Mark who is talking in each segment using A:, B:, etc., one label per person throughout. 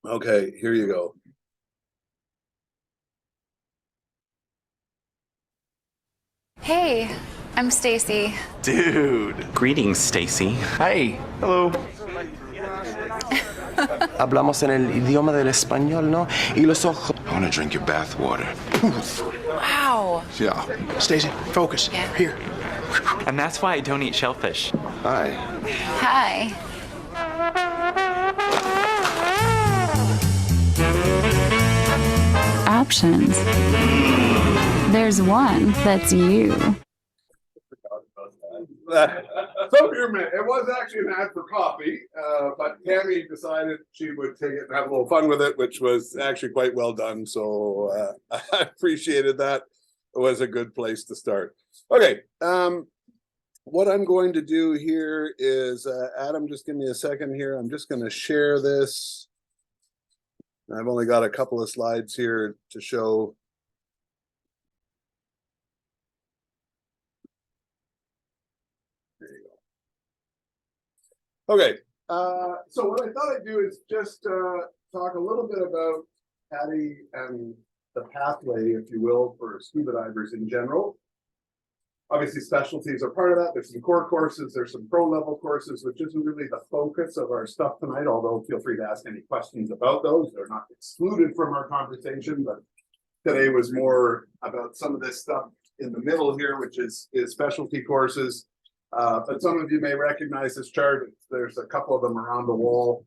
A: Okay, here you go.
B: Hey, I'm Stacy.
C: Dude. Greetings, Stacy.
D: Hi. Hello. Hablamos en el idioma del español, ¿no? Y los ojos.
E: I want to drink your bath water.
B: Wow.
E: Yeah.
D: Stacy, focus.
B: Yeah.
D: Here.
C: And that's why I don't eat shellfish.
E: Hi.
B: Hi.
F: Options. There's one that's you.
A: So here, man, it was actually an ad for coffee, but Tammy decided she would take it and have a little fun with it, which was actually quite well done. So I appreciated that. It was a good place to start. Okay, what I'm going to do here is, Adam, just give me a second here. I'm just going to share this. I've only got a couple of slides here to show. There you go. Okay, so what I thought I'd do is just talk a little bit about PADI and the pathway, if you will, for scuba divers in general. Obviously, specialties are part of that. There's some core courses, there's some pro level courses, which isn't really the focus of our stuff tonight, although feel free to ask any questions about those. They're not excluded from our conversation, but today was more about some of this stuff in the middle here, which is specialty courses. But some of you may recognize this chart. There's a couple of them around the wall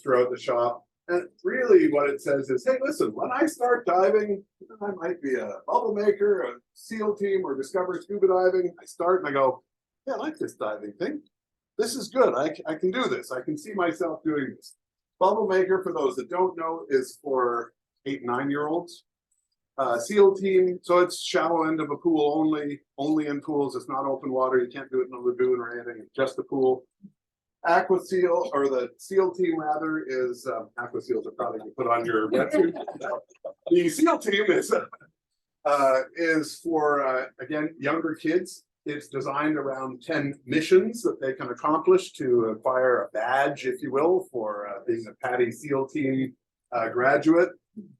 A: throughout the shop. And really what it says is, hey, listen, when I start diving, I might be a bubble maker, a SEAL team, or discover scuba diving. I start and I go, yeah, I like this diving thing. This is good. I can do this. I can see myself doing this. Bubble maker, for those that don't know, is for 8 and 9-year-olds. SEAL team, so it's shallow end of a pool only in pools. It's not open water. You can't do it in a lagoon or anything. It's just a pool. Aqua SEAL, or the SEAL team rather, is Aqua SEALs are probably you put on your wetsuit. The SEAL team is for again, younger kids. It's designed around 10 missions that they can accomplish to acquire a badge, if you will, for being a PADI SEAL team graduate.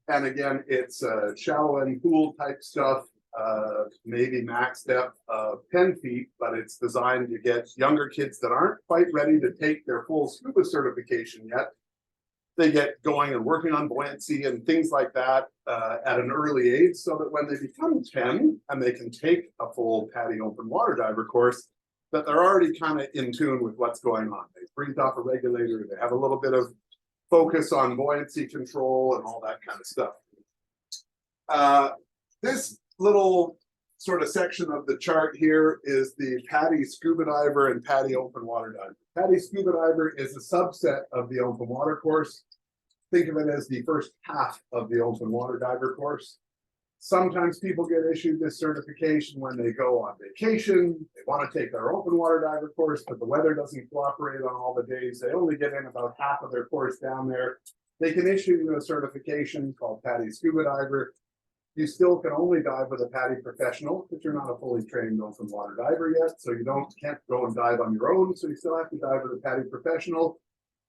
A: And again, it's shallow end pool type stuff, maybe max depth of 10 feet, but it's designed to get younger kids that aren't quite ready to take their full scuba certification yet. They get going and working on buoyancy and things like that at an early age, so that when they become 10 and they can take a full PADI open water diver course, that they're already kind of in tune with what's going on. They breathe off a regulator, they have a little bit of focus on buoyancy control and all that kind of stuff. This little sort of section of the chart here is the PADI scuba diver and PADI open water diver. PADI scuba diver is a subset of the open water course. Think of it as the first half of the open water diver course. Sometimes people get issued this certification when they go on vacation. They want to take their open water diver course, but the weather doesn't cooperate on all the days. They only get in about half of their course down there. They can issue you a certification called PADI scuba diver. You still can only dive with a PADI professional, but you're not a fully trained open water diver yet, so you can't go and dive on your own. So you still have to dive with a PADI professional,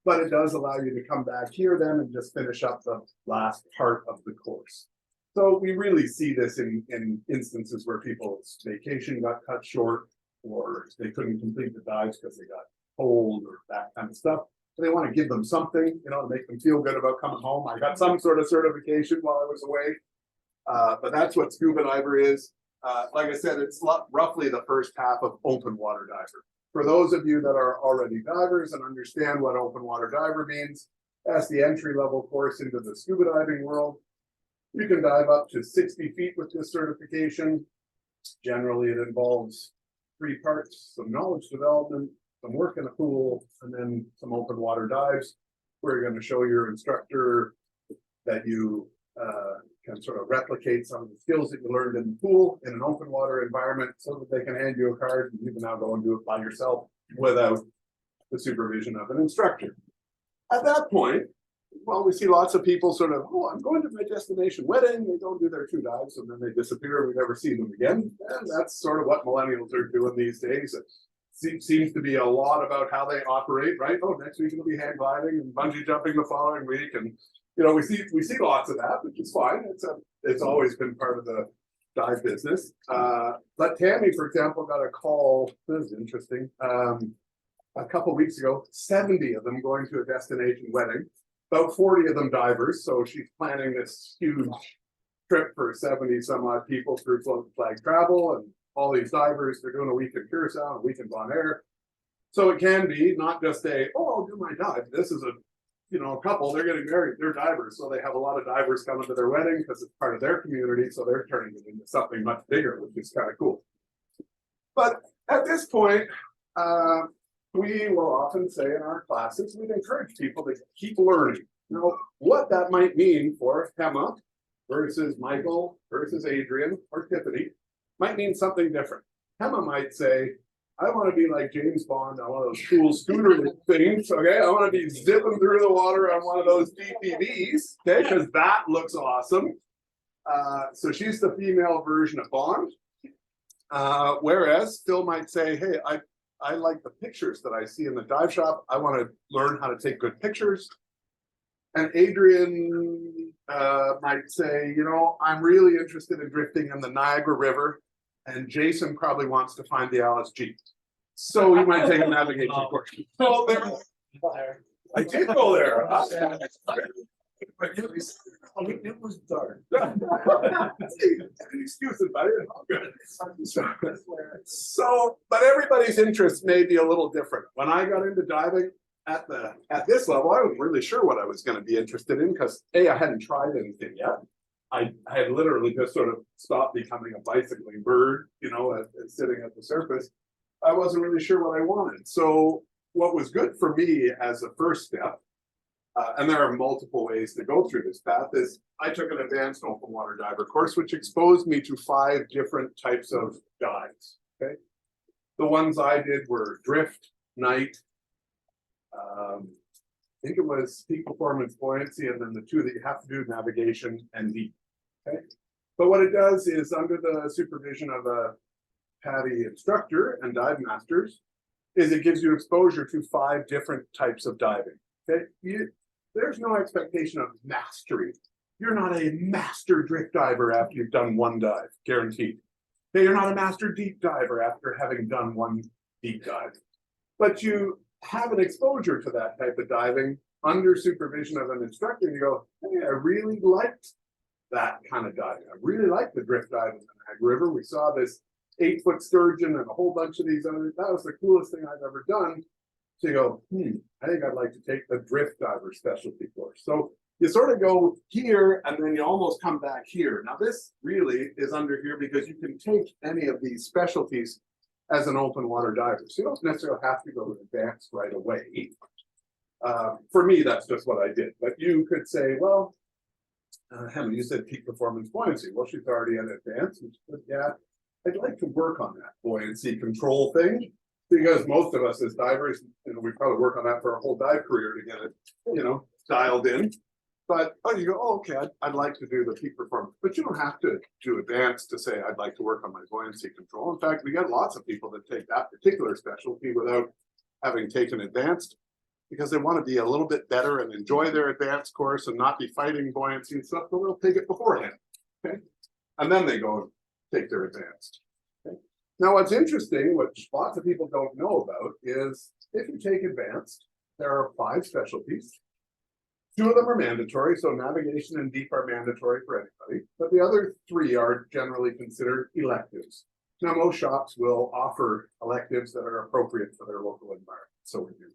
A: but it does allow you to come back here then and just finish up the last part of the course. So we really see this in instances where people's vacation got cut short, or they couldn't complete the dives because they got cold or that kind of stuff. So they want to give them something, you know, to make them feel good about coming home. I got some sort of certification while I was away. But that's what scuba diver is. Like I said, it's roughly the first half of open water diver. For those of you that are already divers and understand what open water diver means, that's the entry level course into the scuba diving world. You can dive up to 60 feet with this certification. Generally, it involves 3 parts: some knowledge development, some work in a pool, and then some open water dives, where you're going to show your instructor that you can sort of replicate some of the skills that you learned in the pool in an open water environment, so that they can hand you a card and you can now go and do it by yourself without the supervision of an instructor. At that point, well, we see lots of people sort of, oh, I'm going to my destination wedding. They go do their 2 dives and then they disappear and we never see them again. And that's sort of what millennials are doing these days. seems to be a lot about how they operate, right? Oh, next week it'll be hang gliding and bungee jumping the following week, and we see lots of that, which is fine. It's always been part of the dive business. But Tammy, for example, got a call. This is interesting. A couple weeks ago, 70 of them going to a destination wedding, about 40 of them divers. So she's planning this huge trip for 70 some odd people through float flag travel, and all these divers. They're doing a week in Curacao, a week in Bonaire. So it can be not just I'll do my dive. This is a couple, they're getting married, they're divers. So they have a lot of divers coming to their wedding because it's part of their community. So they're turning it into something much bigger, which is kind of cool. But at this point, we will often say in our classes, we'd encourage people to keep learning. What that might mean for Emma versus Michael versus Adrian or Tiffany might mean something different. Emma might say, I want to be like James Bond on one of those cool scooter things. Okay, I want to be zipping through the water on one of those DPVs. Okay, because that looks awesome. So she's the female version of Bond. Whereas Phil might say, hey, I like the pictures that I see in the dive shop. I want to learn how to take good pictures. And Adrian might say, I'm really interested in drifting in the Niagara River. And Jason probably wants to find the LSG. So he might take a navigation course. Oh, there. I did go there. It was dark. Excuses, buddy. So, but everybody's interests may be a little different. When I got into diving at this level, I wasn't really sure what I was going to be interested in because I hadn't tried anything yet. I had literally just sort of stopped becoming a bicycling bird, sitting at the surface. I wasn't really sure what I wanted. So what was good for me as a first step, and there are multiple ways to go through this path, is I took an advanced open water diver course, which exposed me to 5 different types of dives. Okay, the ones I did were drift, night, I think it was peak performance buoyancy, and then the 2 that you have to do, navigation and deep. Okay, but what it does is under the supervision of a PADI instructor and dive masters, is it gives you exposure to 5 different types of diving. Okay, there's no expectation of mastery. You're not a master drift diver after you've done 1 dive, guaranteed. Okay, you're not a master deep diver after having done 1 deep dive, but you have an exposure to that type of diving under supervision of an instructor. And you go, hey, I really liked that kind of diving. I really liked the drift dive in the Niagara River. We saw this 8-foot sturgeon and a whole bunch of these others. That was the coolest thing I've ever done. So you go, I think I'd like to take the drift diver specialty course. So you sort of go here and then you almost come back here. Now this really is under here because you can take any of these specialties as an open water diver. So you don't necessarily have to go to advanced right away. For me, that's just what I did. But you could say, well, Hemma, you said peak performance buoyancy. Well, she's already at advanced. And she said, yeah, I'd like to work on that buoyancy control thing, because most of us as divers, we probably work on that for our whole dive career to get it, dialed in. But you go, oh, okay, I'd like to do the peak performance, but you don't have to do advanced to say I'd like to work on my buoyancy control. In fact, we get lots of people that take that particular specialty without having taken advanced, because they want to be a little bit better and enjoy their advanced course and not be fighting buoyancy and stuff. So they'll take it beforehand, okay, and then they go and take their advanced. Okay? Now, what's interesting, which lots of people don't know about, is if you take advanced, there are 5 specialties. 2 of them are mandatory, so navigation and deep are mandatory for anybody, but the other 3 are generally considered electives. Now, most shops will offer electives that are appropriate for their local environment. So we do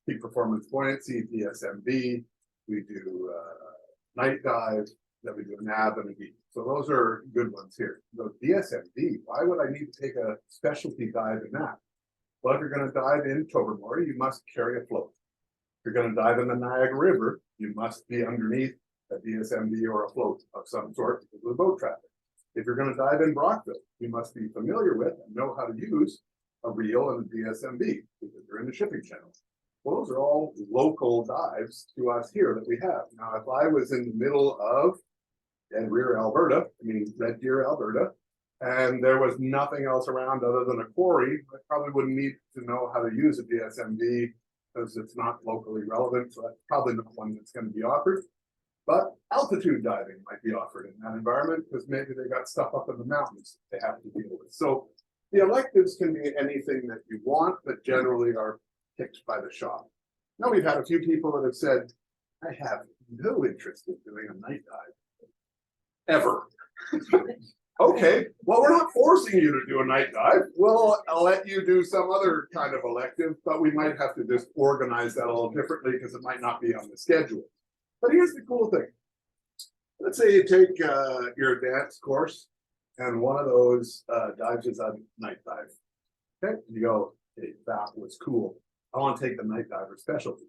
A: peak performance buoyancy, DSMB, we do night dive, then we do a nav and a deep. So those are good ones here. The DSMB, why would I need to take a specialty dive in that? Well, if you're going to dive in Tobermory, you must carry a float. If you're going to dive in the Niagara River, you must be underneath a DSMB or a float of some sort because of the boat traffic. If you're going to dive in Brockville, you must be familiar with and know how to use a reel and a DSMB because you're in the shipping channel. Well, those are all local dives to us here that we have. Now, if I was in the middle of Red Deer, Alberta, and there was nothing else around other than a quarry, I probably wouldn't need to know how to use a DSMD because it's not locally relevant, so that's probably not one that's going to be offered. But altitude diving might be offered in that environment because maybe they got stuff up in the mountains they have to deal with. So the electives can be anything that you want, but generally are picked by the shop. Now we've had a few people that have said, I have no interest in doing a night dive. Ever. Okay, well, we're not forcing you to do a night dive. I'll let you do some other kind of elective, but we might have to just organize that a little differently because it might not be on the schedule. But here's the cool thing. Let's say you take your advanced course and one of those dives is a night dive. Okay, you go, hey, that was cool. I want to take the night diver specialty.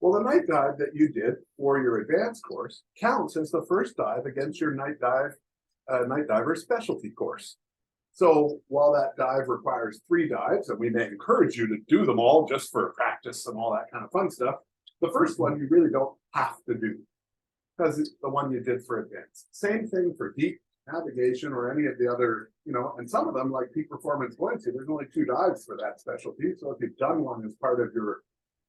A: Well, the night dive that you did for your advanced course counts as the first dive against your night diver specialty course. So while that dive requires 3 dives, and we may encourage you to do them all just for practice and all that kind of fun stuff, the first one you really don't have to do because it's the one you did for advanced. Same thing for deep navigation or any of the other, and some of them like peak performance buoyancy, there's only 2 dives for that specialty. So if you've done one as part of your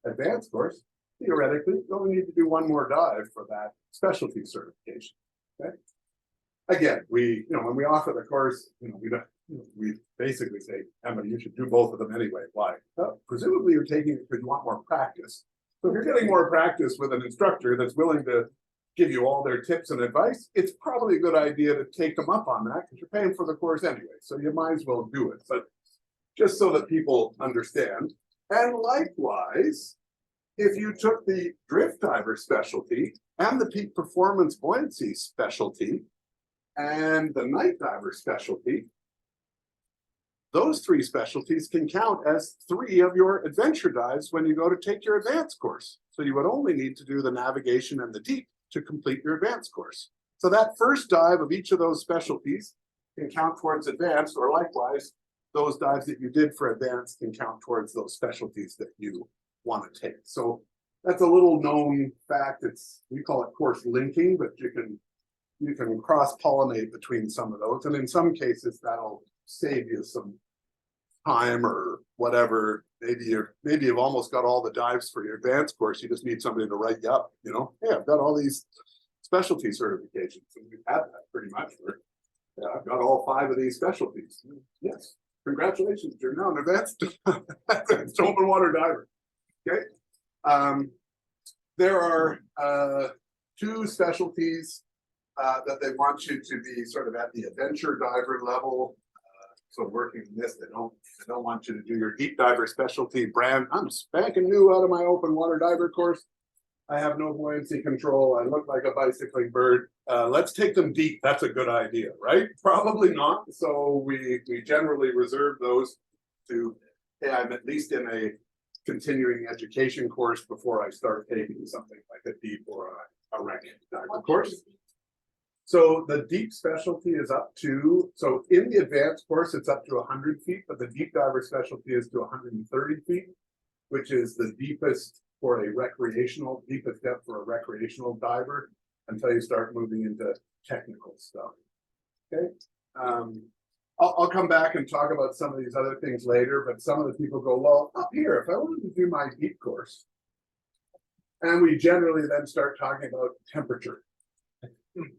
A: advanced course, theoretically, you only need to do 1 more dive for that specialty certification. Okay. Again, when we offer the course, we basically say, Emily, you should do both of them anyway. Why? Well, presumably you're taking it because you want more practice. So if you're getting more practice with an instructor that's willing to give you all their tips and advice, it's probably a good idea to take them up on that because you're paying for the course anyway. So you might as well do it. But just so that people understand. And likewise, if you took the drift diver specialty and the peak performance buoyancy specialty and the night diver specialty, those 3 specialties can count as 3 of your adventure dives when you go to take your advanced course. So you would only need to do the navigation and the deep to complete your advanced course. So that first dive of each of those specialties can count towards advanced, or likewise, those dives that you did for advanced can count towards those specialties that you want to take. So that's a little known fact. We call it course linking, but you can cross-pollinate between some of those. And in some cases, that'll save you some time or whatever. Maybe you've almost got all the dives for your advanced course. You just need somebody to write you up, hey, I've got all these specialty certifications. And we've had that pretty much. I've got all 5 of these specialties. Yes, congratulations, you're now an advanced open water diver. Okay. There are 2 specialties that they want you to be sort of at the adventure diver level. So working in this, they don't want you to do your deep diver specialty brand. I'm spanking new out of my open water diver course. I have no buoyancy control. I look like a bicycling bird. Let's take them deep. That's a good idea, right? Probably not. So we generally reserve those to, hey, I'm at least in a continuing education course before I start taking something like a deep or a rec diver course. So the deep specialty is up to, so in the advanced course, it's up to 100 feet, but the deep diver specialty is to 130 feet, which is the deepest for a deepest depth for a recreational diver until you start moving into technical stuff. Okay. I'll come back and talk about some of these other things later, but some of the people go, well, up here, if I wanted to do my deep course, and we generally then start talking about temperature.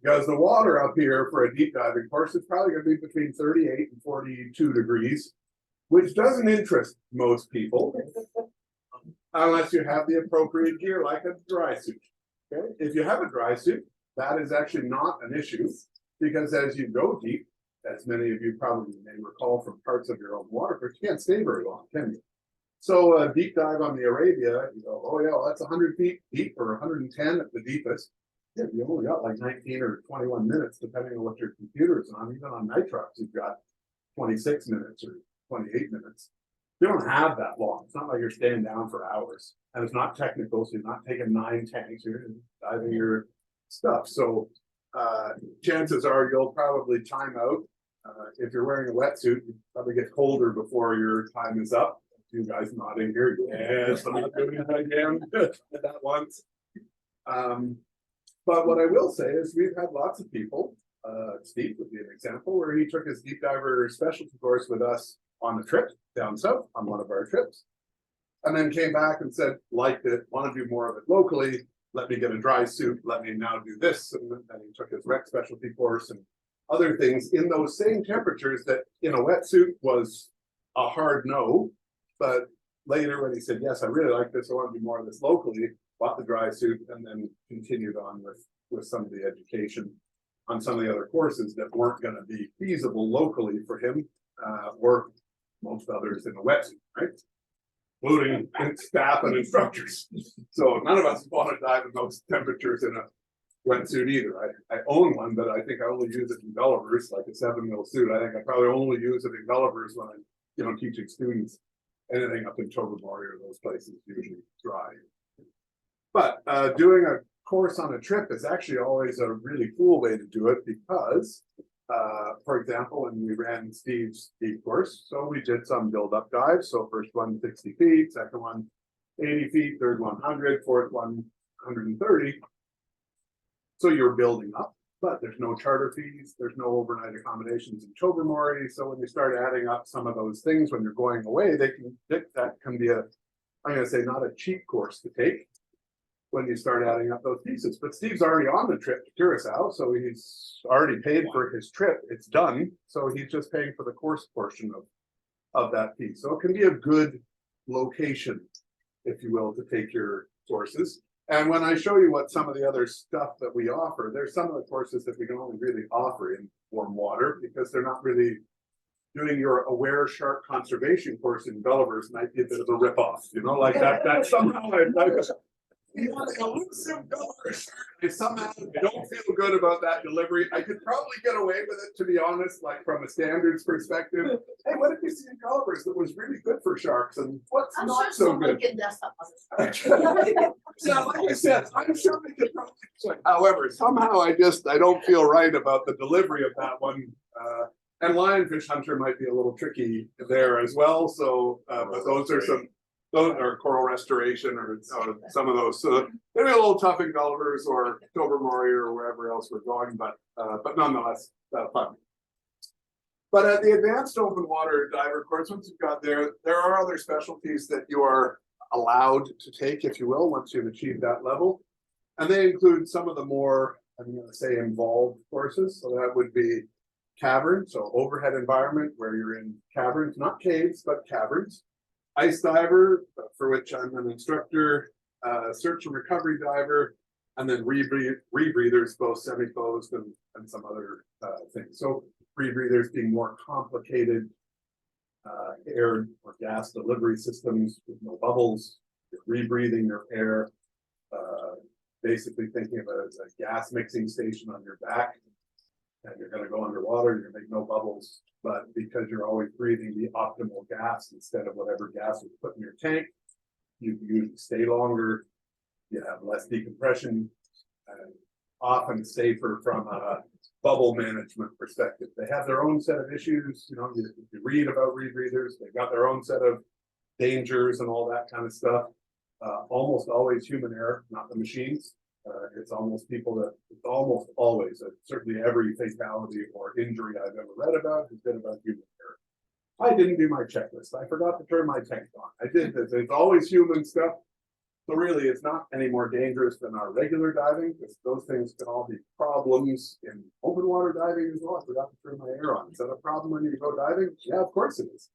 A: Because the water up here for a deep diving course is probably going to be between 38 and 42 degrees, which doesn't interest most people unless you have the appropriate gear like a dry suit. Okay? If you have a dry suit, that is actually not an issue because as you go deep, as many of you probably may recall from parts of your own water, but you can't stay very long, can you? So a deep dive on the Arabia, you go, oh yeah, well, that's 100 feet deep or 110 at the deepest. Yeah, you only got like 19 or 21 minutes, depending on what your computer is on. Even on nitrox, you've got 26 minutes or 28 minutes. You don't have that long. It's not like you're staying down for hours. And it's not technical, so you're not taking 9 tanks. You're diving your stuff. So chances are you'll probably time out. If you're wearing a wetsuit, you probably get colder before your time is up. You guys nodding here. Yes, I'm not doing it again. That once. But what I will say is we've had lots of people Steve would be an example where he took his deep diver specialty course with us on a trip down south on one of our trips. And then came back and said, liked it, want to do more of it locally. Let me get a dry suit. Let me now do this. And then he took his rec specialty course and other things in those same temperatures that in a wetsuit was a hard no. But later when he said, yes, I really like this, I want to do more of this locally, bought the dry suit and then continued on with some of the education on some of the other courses that weren't going to be feasible locally for him, or most others in a wetsuit, right? Including staff and instructors. So none of us want to dive in those temperatures in a wetsuit either. I own one, but I think I only use it in Gullivers, like a 7-mil suit. I think I probably only use it in Gullivers when I'm, teaching students. Anything up in Tobermory or those places usually dry. But doing a course on a trip is actually always a really cool way to do it because, for example, when we ran Steve's deep course, so we did some build-up dives. So first one 60 feet, second one 80 feet, third one 100, fourth one 130. So you're building up, but there's no charter fees, there's no overnight accommodations in Tobermory. So when you start adding up some of those things when you're going away, that can be I'm going to say not a cheap course to take when you start adding up those pieces. But Steve's already on the trip to Curacao, so he's already paid for his trip. It's done. So he's just paying for the course portion of that piece. So it can be a good location, if you will, to take your courses. And when I show you what some of the other stuff that we offer, there's some of the courses that we can only really offer in warm water because they're not really doing your aware shark conservation course in Gullivers might be a bit of a ripoff, like that somehow I somehow don't feel good about that delivery. I could probably get away with it, to be honest, like from a standards perspective. Hey, what did you see in Gullivers that was really good for sharks and what's not so good? Yeah, like I said, I'm sure we could probably. However, somehow I don't feel right about the delivery of that one. And lionfish hunter might be a little tricky there as well. So, but those are coral restoration or some of those. So maybe a little tough in Gullivers or Tobermory or wherever else we're going, but nonetheless, fun. But at the advanced open water diver course, once you've got there are other specialties that you are allowed to take, if you will, once you've achieved that level. And they include some of the more, I'm going to say, involved courses. So that would be cavern, so overhead environment where you're in caverns, not caves, but caverns. Ice diver, for which I'm an instructor, search and recovery diver, and then rebreathers, both semi-closed and some other things. So rebreathers being more complicated air or gas delivery systems with no bubbles, you're rebreathing your air, basically thinking of it as a gas mixing station on your back. And you're going to go underwater, you're going to make no bubbles, but because you're always breathing the optimal gas instead of whatever gas was put in your tank, you usually stay longer, you have less decompression, and often safer from a bubble management perspective. They have their own set of issues, you read about rebreathers, they've got their own set of dangers and all that kind of stuff. Almost always human error, not the machines. It's almost always, certainly every fatality or injury I've ever read about has been about human error. I didn't do my checklist. I forgot to turn my tank on. I did this. It's always human stuff. So really, it's not any more dangerous than our regular diving, because those things can all be problems in open water diving as well. I forgot to turn my air on. Is that a problem when you go diving? Yeah, of course it is.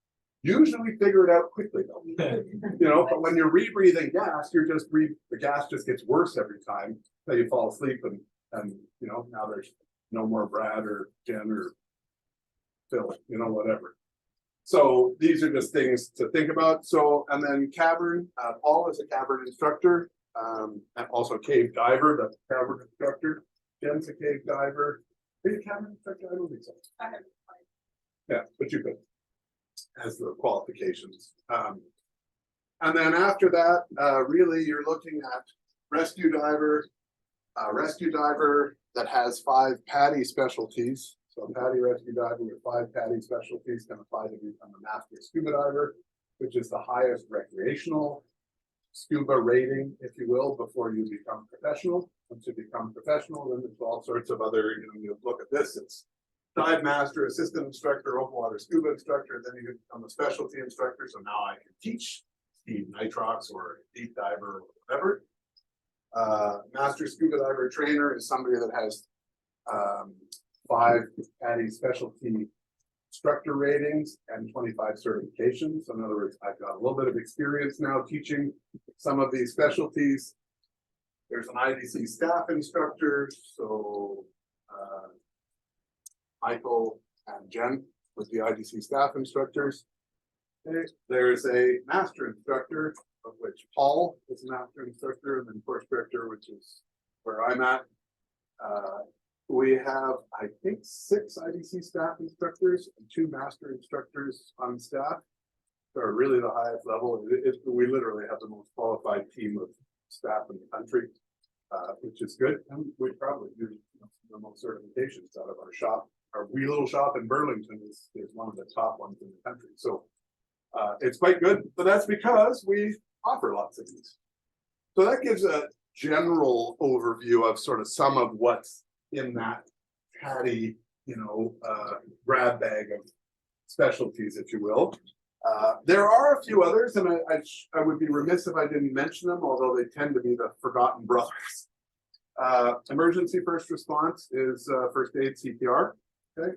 A: Usually figure it out quickly though. But when you're rebreathing gas, the gas just gets worse every time until you fall asleep and now there's no more Brad or Jen or Phil, whatever. So these are just things to think about. So, and then cavern, Paul is a cavern instructor, and also cave diver, that's a cavern instructor. Jen's a cave diver. Are you a cavern instructor? I don't think so. Yeah, but you could. As the qualifications. And then after that, really you're looking at rescue diver that has 5 PADI specialties. So a PADI rescue diver with 5 PADI specialties can apply to become a master scuba diver, which is the highest recreational scuba rating, if you will, before you become professional. Once you become professional, then there's all sorts of other, you look at this, it's dive master, assistant instructor, open water scuba instructor, then you can become a specialty instructor. So now I can teach Steve nitrox or deep diver or whatever. Master scuba diver trainer is somebody that has 5 PADI specialty instructor ratings and 25 certifications. So in other words, I've got a little bit of experience now teaching some of these specialties. There's an IDC staff instructor, so Michael and Jen with the IDC staff instructors. Okay. There's a master instructor, of which Paul is a master instructor, and then course director, which is where I'm at. We have, I think, 6 IDC staff instructors and 2 master instructors on staff. They're really the highest level. We literally have the most qualified team of staff in the country, which is good. And we probably do the most certifications out of our shop. Our wee little shop in Burlington is one of the top ones in the country. So it's quite good, but that's because we offer lots of these. So that gives a general overview of sort of some of what's in that PADI, grab bag of specialties, if you will. There are a few others, and I would be remiss if I didn't mention them, although they tend to be the forgotten brothers. Emergency first response is first aid CPR. Okay.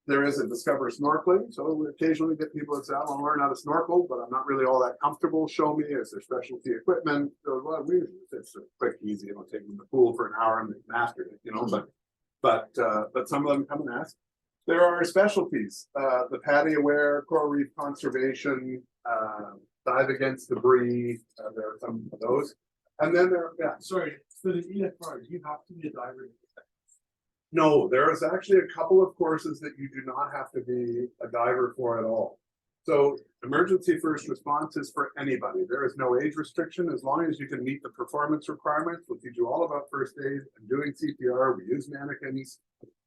A: There is a discover snorkeling, so we occasionally get people that say, I want to learn how to snorkel, but I'm not really all that comfortable. Show me, is there specialty equipment? So, well, it's a quick, easy, take them in the pool for an hour and they mastered it, but some of them come and ask. There are specialties, the PADI aware, coral reef conservation, dive against debris, there are some of those. And then
E: Sorry, for the EFR, do you have to be a diver?
A: No, there is actually a couple of courses that you do not have to be a diver for at all. So emergency first response is for anybody. There is no age restriction as long as you can meet the performance requirements. We'll teach you all about first aid and doing CPR. We use mannequins.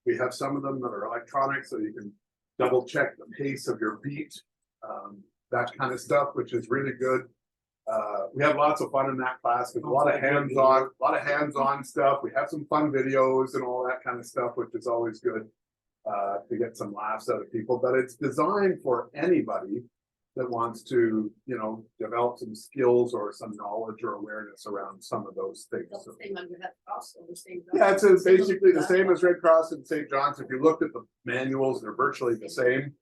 A: We have some of them that are electronic, so you can double check the pace of your beat, that kind of stuff, which is really good. We have lots of fun in that class. There's a lot of hands-on stuff. We have some fun videos and all that kind of stuff, which is always good to get some laughs out of people. But it's designed for anybody that wants to, develop some skills or some knowledge or awareness around some of those things. So, yeah, it's basically the same as Red Cross and St. John's. If you looked at the manuals, they're virtually the same.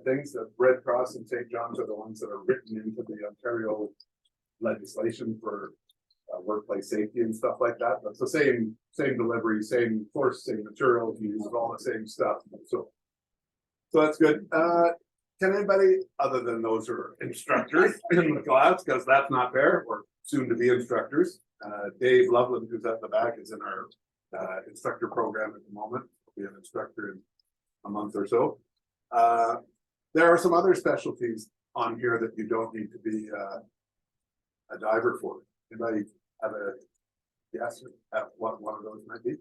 A: Things that Red Cross and St. John's are the ones that are written into the Ontario legislation for workplace safety and stuff like that. That's the same delivery, same course, same materials, you use all the same stuff. So that's good. Can anybody other than those who are instructors in the class, because that's not fair, or soon to be instructors. Dave Loveland, who's at the back, is in our instructor program at the moment. He'll be an instructor in a month or so. There are some other specialties on here that you don't need to be a diver for. Anybody have a guess at what one of those might be?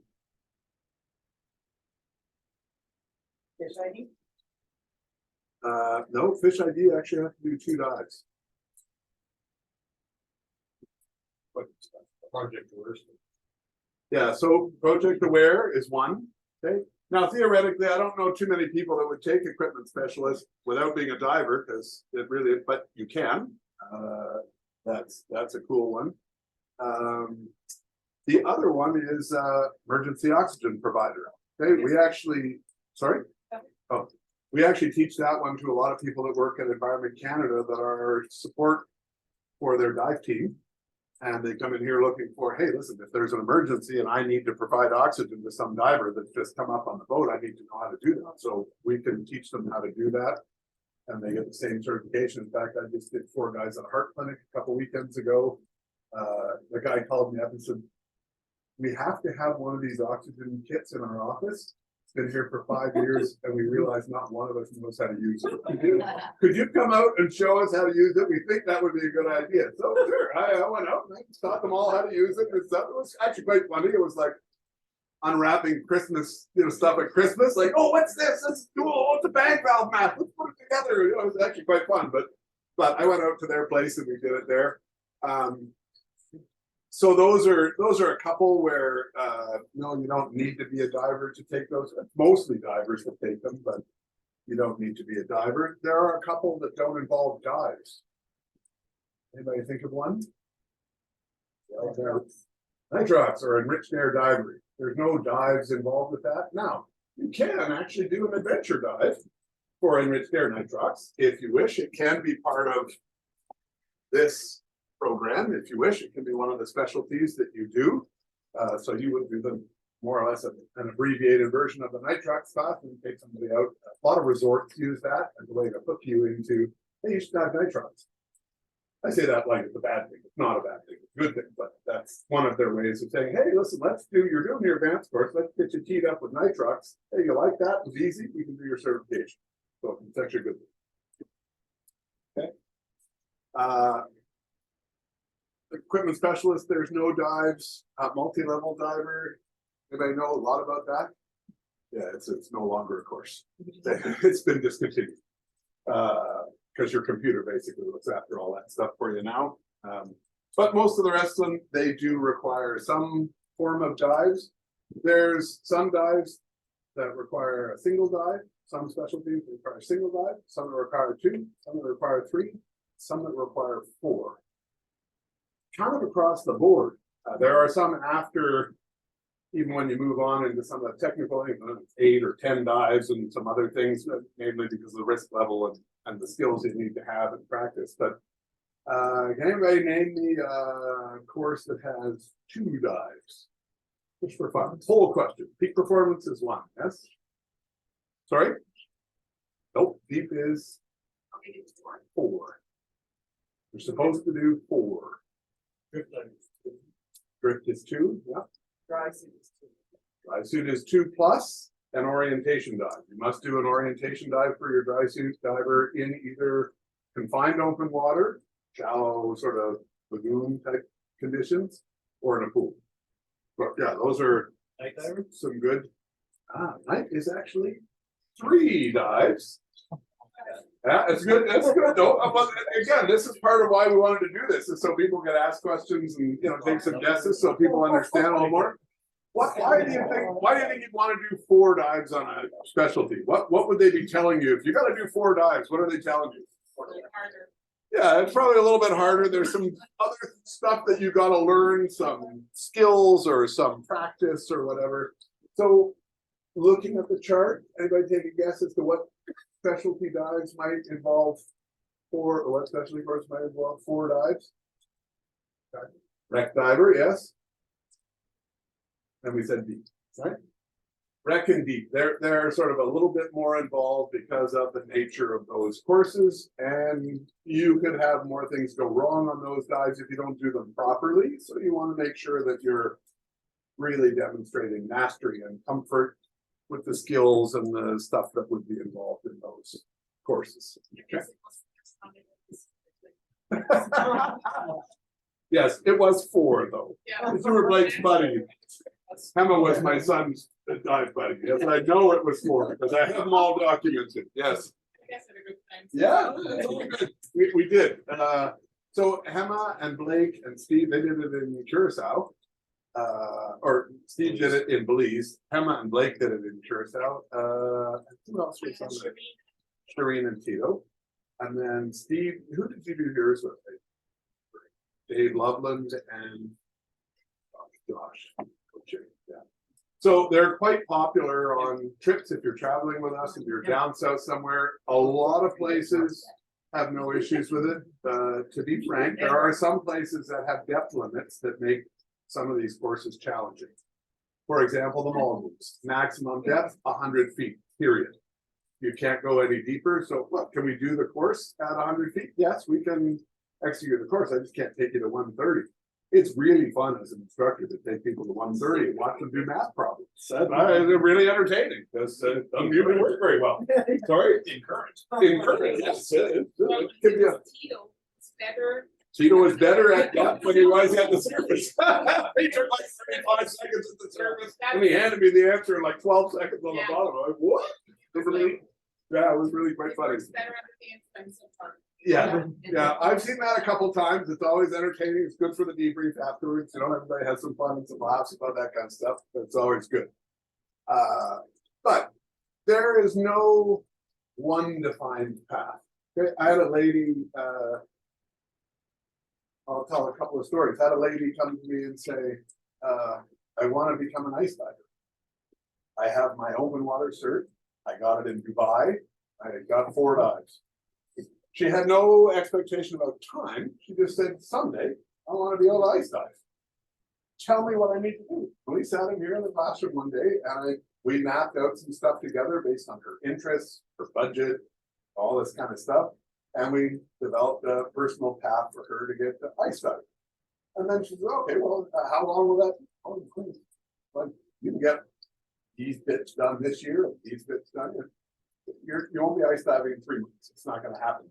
G: Fish ID?
A: No, fish ID actually have to do 2 dives. What project aware? Yeah, so project aware is one. Okay. Now, theoretically, I don't know too many people that would take equipment specialist without being a diver, because it really, but you can. That's a cool one. The other one is emergency oxygen provider. Okay, we actually teach that one to a lot of people that work at Environment Canada that are support for their dive team. And they come in here looking for, hey, listen, if there's an emergency and I need to provide oxygen to some diver that's just come up on the boat, I need to know how to do that. So we can teach them how to do that. And they get the same certification. In fact, I just did 4 guys at a heart clinic a couple weekends ago. The guy called me up and said, we have to have one of these oxygen kits in our office. It's been here for 5 years, and we realize not one of us knows how to use it. Could you come out and show us how to use it? We think that would be a good idea. So sure, I went out and I taught them all how to use it. It was actually quite funny. It was like unwrapping Christmas, stuff at Christmas. Like, oh, what's this? Let's do it's a bag valve map. Let's put it together. It was actually quite fun. But I went out to their place and we did it there. So those are a couple where, no, you don't need to be a diver to take those. Mostly divers that take them, but you don't need to be a diver. There are a couple that don't involve dives. Anybody think of one? Nitrox or enriched air diving. There's no dives involved with that. Now, you can actually do an adventure dive for enriched air nitrox if you wish. It can be part of this program if you wish. It can be one of the specialties that you do. So you would do them more or less an abbreviated version of the nitrox stuff and take somebody out. A lot of resorts use that as a way to hook you into, hey, you should dive nitrox. I say that like it's a bad thing. It's not a bad thing. It's a good thing, but that's one of their ways of saying, hey, listen, you're doing your advanced course. Let's get you teed up with nitrox. Hey, you like that? It's easy. You can do your certification. So it's actually a good thing. Okay. Equipment specialist, there's no dives. Multi-level diver. Anybody know a lot about that? Yeah, it's no longer a course. It's been discontinued. Because your computer basically looks after all that stuff for you now. But most of the rest of them, they do require some form of dives. There's some dives that require a single dive, some specialties require a single dive, some that require 2, some that require 3, some that require 4. Kind of across the board. There are some after, even when you move on into some of the technical, 8 or 10 dives and some other things, mainly because of the risk level and the skills you need to have in practice. But can anybody name me a course that has 2 dives? Just for fun. Whole question. Peak performance is 1, yes? Sorry? Nope. Deep is 4. You're supposed to do 4. Drift is 2, yeah.
G: Dry suit is 2.
A: Dry suit is 2 plus an orientation dive. You must do an orientation dive for your dry suit diver in either confined open water, shallow sort of lagoon type conditions, or in a pool. But yeah, those are some good. Night is actually 3 dives. Yeah, it's good. That's good. Though. But again, this is part of why we wanted to do this, is so people can ask questions and take some guesses, so people understand a little more. Why do you think you'd want to do 4 dives on a specialty? What would they be telling you if you got to do 4 dives? What are they telling you? Yeah, it's probably a little bit harder. There's some other stuff that you got to learn, some skills or some practice or whatever. So, looking at the chart, anybody take a guess as to what specialty dives might involve 4, or what specialty course might involve 4 dives? Okay. Wreck diver, yes. And we said deep, right? Wreck and deep, they're sort of a little bit more involved because of the nature of those courses, and you could have more things go wrong on those dives if you don't do them properly. So you want to make sure that you're really demonstrating mastery and comfort with the skills and the stuff that would be involved in those courses. Okay. Yes, it was 4 though. Yeah. You were Blake's buddy. Emma was my son's dive buddy. Yes, I know it was 4 because I have them all documented. Yes.
H: I guess at a good time.
A: Yeah, it's all good. We did. So Emma and Blake and Steve, they did it in Curacao. Or Steve did it in Belize. Emma and Blake did it in Curacao. Who else was on there? Shireen and Tito. And then Steve, who did you do yours with? Dave Loveland and Josh. Yeah. So they're quite popular on trips if you're traveling with us, if you're down south somewhere. A lot of places have no issues with it. To be frank, there are some places that have depth limits that make some of these courses challenging. For example, the Maldives, maximum depth 100 feet, period. You can't go any deeper. So what, can we do the course at 100 feet? Yes, we can execute the course. I just can't take you to 130. It's really fun as an instructor to take people to 130 and watch them do math problems. They're really entertaining because it doesn't even work very well. Sorry? Encourage. Yes. It can be a
H: Tito is better.
A: Tito was better at depth when he was at the surface. He took like 35 seconds at the surface and he handed me the answer in like 12 seconds on the bottom. I'm like, what? Yeah, it was really quite funny.
H: Better at the expensive part.
A: Yeah, I've seen that a couple times. It's always entertaining. It's good for the debrief afterwards. You know, everybody has some fun and some laughs about that kind of stuff. It's always good. But there is no one defined path. Okay, I had a lady, I'll tell a couple of stories. I had a lady come to me and say, I want to become an ice diver. I have my open water cert. I got it in Dubai. I got 4 dives. She had no expectation about time. She just said, someday I want to be able to ice dive. Tell me what I need to do. And we sat in here in the classroom one day and we mapped out some stuff together based on her interests, her budget, all this kind of stuff. And we developed a personal path for her to get to ice diving. And then she said, okay, well, how long will that be? Oh, well, you can get these bits done this year, and these bits done. You won't be ice diving in 3 months. It's not going to happen.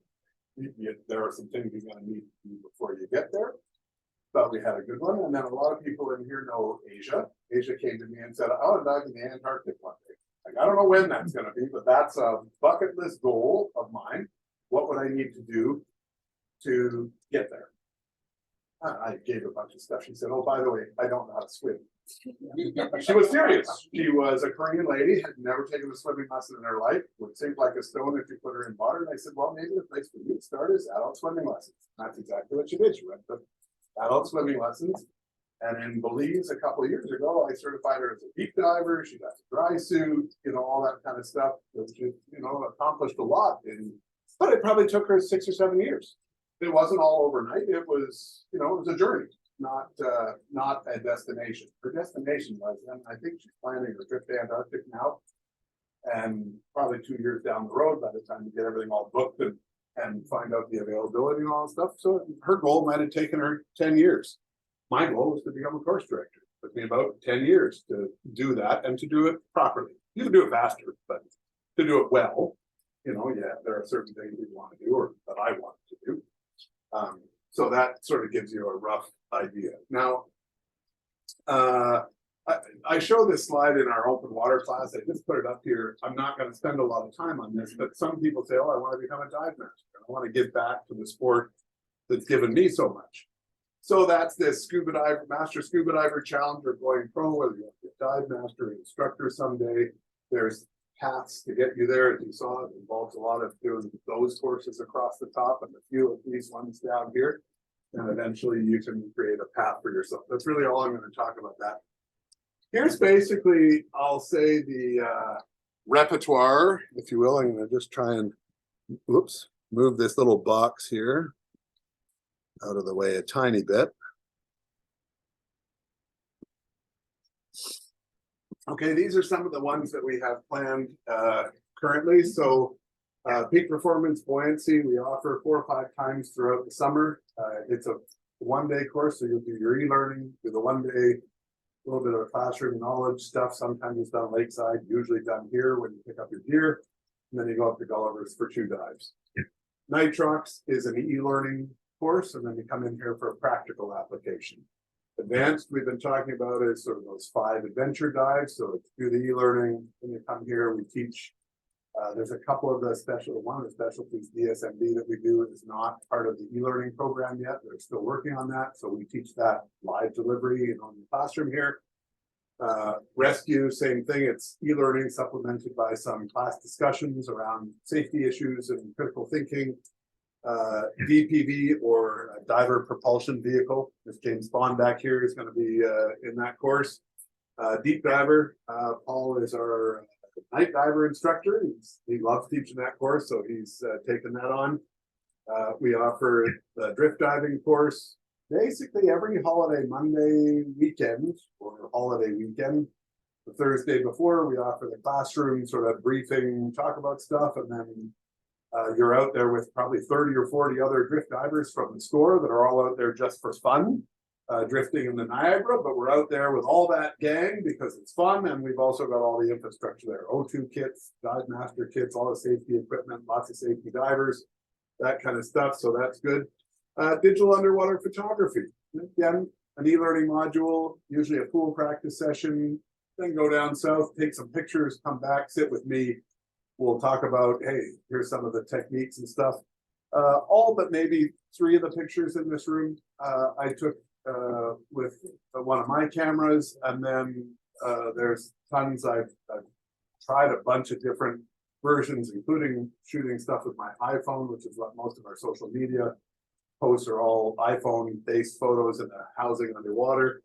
A: There are some things you're going to need to do before you get there. But we had a good one. And then a lot of people in here know Asia. Asia came to me and said, I want to dive in the Antarctic one day. Like, I don't know when that's going to be, but that's a bucket list goal of mine. What would I need to do to get there? I gave a bunch of stuff. She said, oh, by the way, I don't know how to swim. She was serious. She was a Korean lady, had never taken a swimming lesson in her life, would sink like a stone if you put her in water. And I said, well, maybe the place for you to start is adult swimming lessons. And that's exactly what she did. She went to adult swimming lessons. And in Belize a couple of years ago, I certified her as a deep diver. She got a dry suit, you know, all that kind of stuff. She, you know, accomplished a lot. But it probably took her 6 or 7 years. It wasn't all overnight. It was, you know, it was a journey, not a destination. Her destination was, and I think she's planning her trip to Antarctic now, and probably 2 years down the road by the time you get everything all booked and find out the availability and all that stuff. So her goal might have taken her 10 years. My goal was to become a course director. It took me about 10 years to do that and to do it properly. You can do it faster, but to do it well, you know, yeah, there are certain things we want to do or that I want to do. So that sort of gives you a rough idea. Now, I show this slide in our open water class. I just put it up here. I'm not going to spend a lot of time on this, but some people say, oh, I want to become a dive master. I want to give back to the sport that's given me so much. So that's this scuba diver, master scuba diver challenge or going pro, whether you want to be a dive master or instructor someday. There's paths to get you there. As you saw, it involves a lot of doing those courses across the top and a few of these ones down here. And eventually you can create a path for yourself. That's really all I'm going to talk about that. Here's basically, I'll say the repertoire, if you will. I'm going to just try and, whoops, move this little box here out of the way a tiny bit. Okay, these are some of the ones that we have planned currently. So peak performance buoyancy, we offer 4 or 5 times throughout the summer. It's a one-day course, so you'll do your e-learning, do the one-day, a little bit of classroom knowledge stuff. Sometimes it's done lakeside, usually done here when you pick up your gear. And then you go up to Gulliver's for 2 dives. Nitrox is an e-learning course, and then you come in here for a practical application. Advanced, we've been talking about is sort of those 5 adventure dives. So do the e-learning, when you come here, we teach. There's a couple of one of the specialties, DSMB, that we do is not part of the e-learning program yet. They're still working on that. So we teach that live delivery in the classroom here. Rescue, same thing. It's e-learning supplemented by some class discussions around safety issues and critical thinking. DPV or diver propulsion vehicle. This James Bond back here is going to be in that course. Deep diver, Paul is our night diver instructor. He loves teaching that course, so he's taken that on. We offer the drift diving course basically every holiday Monday weekend or holiday weekend. The Thursday before, we offer the classroom sort of briefing, talk about stuff, and then you're out there with probably 30 or 40 other drift divers from the store that are all out there just for fun, drifting in the Niagara, but we're out there with all that gang because it's fun, and we've also got all the infrastructure there, O2 kits, dive master kits, all the safety equipment, lots of safety divers, that kind of stuff, so that's good. Digital underwater photography, again, an e-learning module, usually a pool practice session, then go down south, take some pictures, come back, sit with me. We'll talk about, hey, here's some of the techniques and stuff. All but maybe 3 of the pictures in this room, I took with one of my cameras, and then there's tons I've tried a bunch of different versions, including shooting stuff with my iPhone, which is what most of our social media posts are all iPhone-based photos in a housing underwater.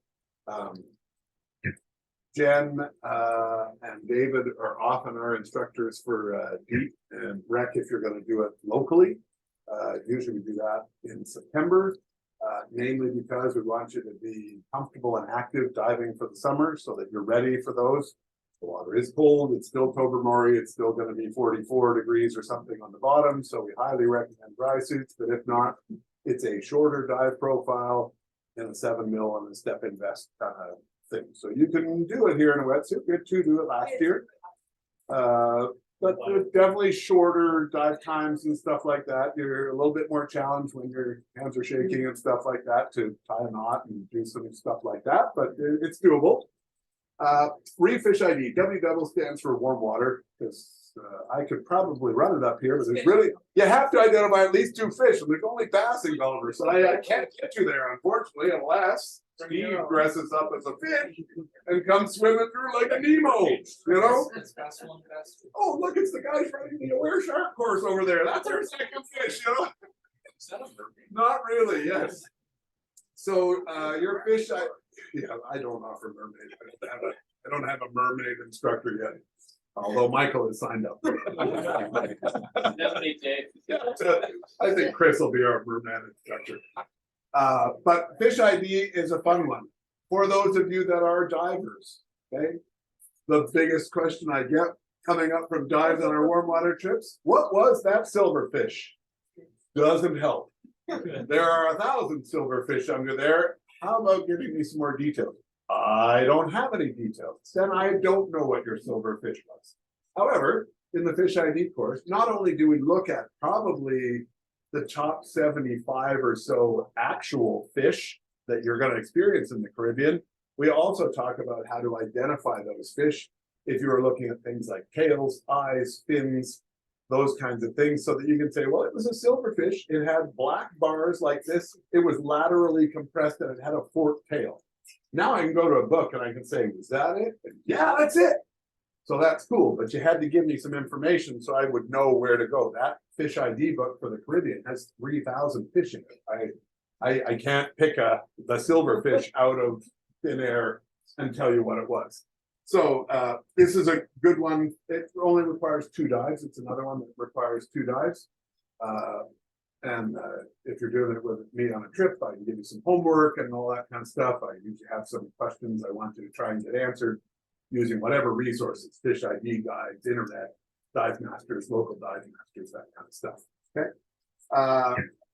A: Jen and David are often our instructors for deep and rec if you're going to do it locally. Usually we do that in September, namely because we want you to be comfortable and active diving for the summer so that you're ready for those. The water is cold, it's still Tobermory, it's still going to be 44 degrees or something on the bottom, so we highly recommend dry suits, but if not, it's a shorter dive profile in a 7 mil and a step-in vest kind of thing. So you can do it here in a wetsuit. We had 2 do it last year. But definitely shorter dive times and stuff like that. You're a little bit more challenged when your hands are shaking and stuff like that to tie a knot and do some stuff like that, but it's doable. Reef Fish ID, WW stands for warm water, because I could probably run it up here, but there's really, you have to identify at least 2 fish, and there's only passing Gulliver, so I can't get you there, unfortunately, unless Steve dresses up as a fish and comes swimming through like a Nemo, you know? Oh, look, it's the guys running the Aware Shark course over there. That's our second fish, you know? Not really, yes. So your fish, I don't offer mermaid. I don't have a mermaid instructor yet. Although Michael has signed up. I think Chris will be our merman instructor. But Fish ID is a fun one for those of you that are divers. Okay, the biggest question I get coming up from dives on our warm water trips: what was that silverfish? Doesn't help. There are 1,000 silverfish under there. How about giving me some more details? I don't have any details. Then I don't know what your silverfish was. However, in the Fish ID course, not only do we look at probably the top 75 or so actual fish that you're going to experience in the Caribbean, we also talk about how to identify those fish if you are looking at things like tails, eyes, fins, those kinds of things, so that you can say, well, it was a silverfish. It had black bars like this. It was laterally compressed and it had a forked tail. Now I can go to a book and I can say, was that it? And yeah, that's it. So that's cool, but you had to give me some information so I would know where to go. That Fish ID book for the Caribbean has 3,000 fish in it. I can't pick the silverfish out of thin air and tell you what it was. So this is a good one. It only requires 2 dives. It's another one that requires 2 dives. And if you're doing it with me on a trip, I can give you some homework and all that kind of stuff. I usually have some questions I want you to try and get answered using whatever resources, Fish ID guides, internet, Divemasters, local Divemasters, that kind of stuff. Okay.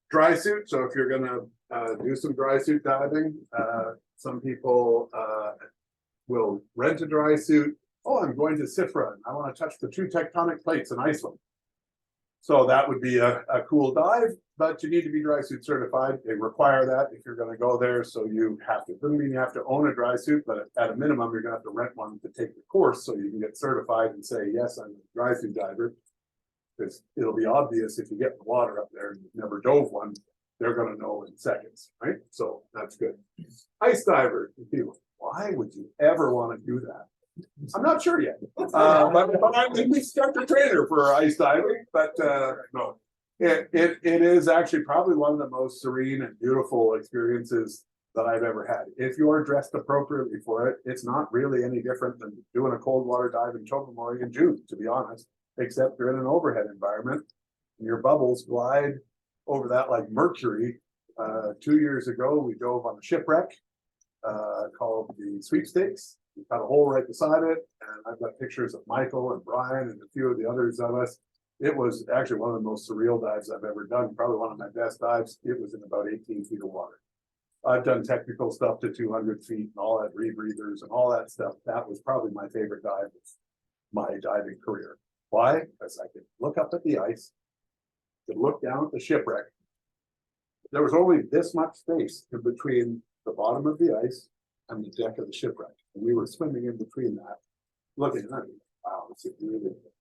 A: Dry suit. So if you're going to do some dry suit diving, some people will rent a dry suit. Oh, I'm going to Sifra and I want to touch the 2 tectonic plates in Iceland. So that would be a cool dive, but you need to be dry suit certified. They require that if you're going to go there. So you have to, doesn't mean you have to own a dry suit, but at a minimum, you're going to have to rent one to take the course so you can get certified and say, yes, I'm a dry suit diver. Because it'll be obvious if you get in the water up there and you've never dove one, they're going to know in seconds, right? So that's good. Ice diver, people, why would you ever want to do that? I'm not sure yet, but I'm the instructor trainer for ice diving. But no, it is actually probably one of the most serene and beautiful experiences that I've ever had. If you are dressed appropriately for it, it's not really any different than doing a cold water dive in Tobermory in June, to be honest, except you're in an overhead environment and your bubbles glide over that like mercury. 2 years ago, we dove on a shipwreck called the Sweepstakes. We cut a hole right beside it, and I've got pictures of Michael and Brian and a few of the others of us. It was actually one of the most surreal dives I've ever done, probably one of my best dives. It was in about 18 feet of water. I've done technical stuff to 200 feet and all that, rebreathers and all that stuff. That was probably my favorite dive of my diving career. Why? Because I could look up at the ice, could look down at the shipwreck. There was only this much space in between the bottom of the ice and the deck of the shipwreck. And we were swimming in between that, looking at it. Wow,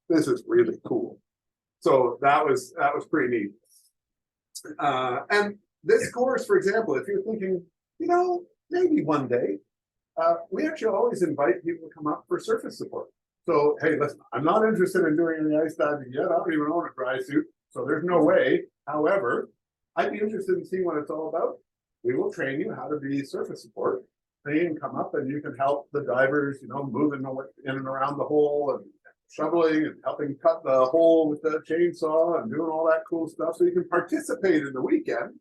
A: this is really cool. So that was pretty neat. And this course, for example, if you're thinking, maybe one day, we actually always invite people to come up for surface support. So, hey, listen, I'm not interested in doing any ice diving yet. I don't even own a dry suit, so there's no way. However, I'd be interested in seeing what it's all about. We will train you how to be surface support. Then you can come up and you can help the divers, moving in and around the hole and shoveling and helping cut the hole with the chainsaw and doing all that cool stuff. So you can participate in the weekend.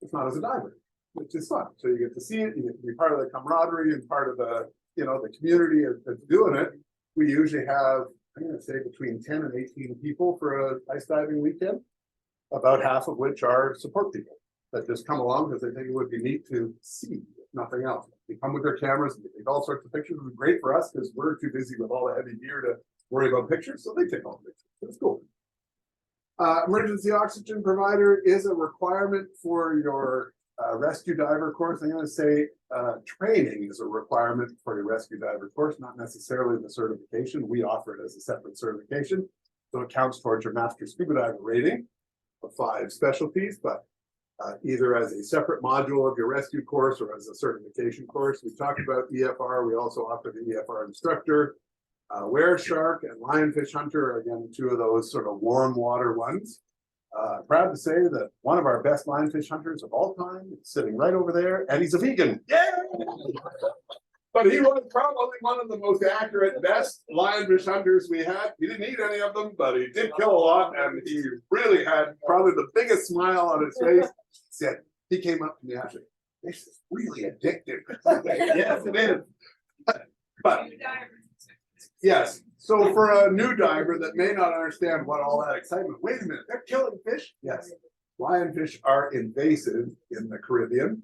A: It's not as a diver, which is fun. So you get to see it, you get to be part of the camaraderie and part of the, the community that's doing it. We usually have, I'm going to say between 10 and 18 people for a ice diving weekend, about half of which are support people that just come along because they think it would be neat to see, if nothing else. They come with their cameras and they take all sorts of pictures. It's great for us because we're too busy with all the heavy gear to worry about pictures, so they take all the pictures. It's cool. Emergency oxygen provider is a requirement for your rescue diver course. I'm going to say training is a requirement for your rescue diver course, not necessarily the certification. We offer it as a separate certification, so it counts towards your master scuba diver rating of 5 specialties, but either as a separate module of your rescue course or as a certification course. We talked about EFR. We also offer the EFR instructor. Were shark and lionfish hunter are again 2 of those sort of warm water ones. Proud to say that one of our best lionfish hunters of all time is sitting right over there, and he's a vegan. Yeah! But he was probably one of the most accurate, best lionfish hunters we had. He didn't eat any of them, but he did kill a lot, and he really had probably the biggest smile on his face. He came up to me after, this is really addictive. Yes, it is. But yes, so for a new diver that may not understand what all that excitement, wait a minute, they're killing fish? Yes, lionfish are invasive in the Caribbean.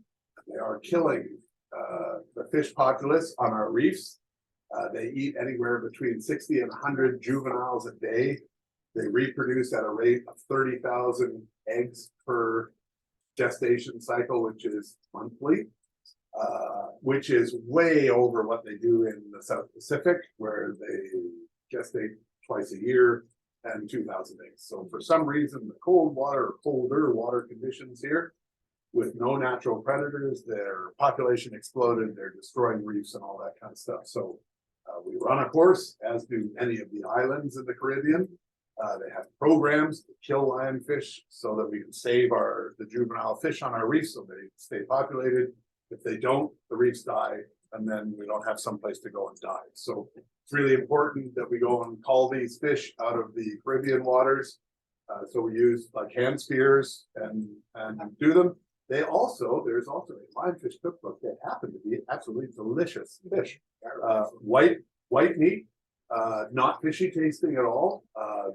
A: They are killing the fish populace on our reefs. They eat anywhere between 60 and 100 juveniles a day. They reproduce at a rate of 30,000 eggs per gestation cycle, which is monthly, which is way over what they do in the South Pacific, where they gestate twice a year and 2,000 eggs. So for some reason, the cold water or colder water conditions here, with no natural predators, their population exploded, they're destroying reefs and all that kind of stuff. So we run a course, as do many of the islands in the Caribbean. They have programs to kill lionfish so that we can save the juvenile fish on our reefs so they stay populated. If they don't, the reefs die, and then we don't have someplace to go and die. So it's really important that we go and call these fish out of the Caribbean waters. So we use like hand spears and do them. There's also a lionfish cookbook that happen to be absolutely delicious fish. White meat, not fishy tasting at all,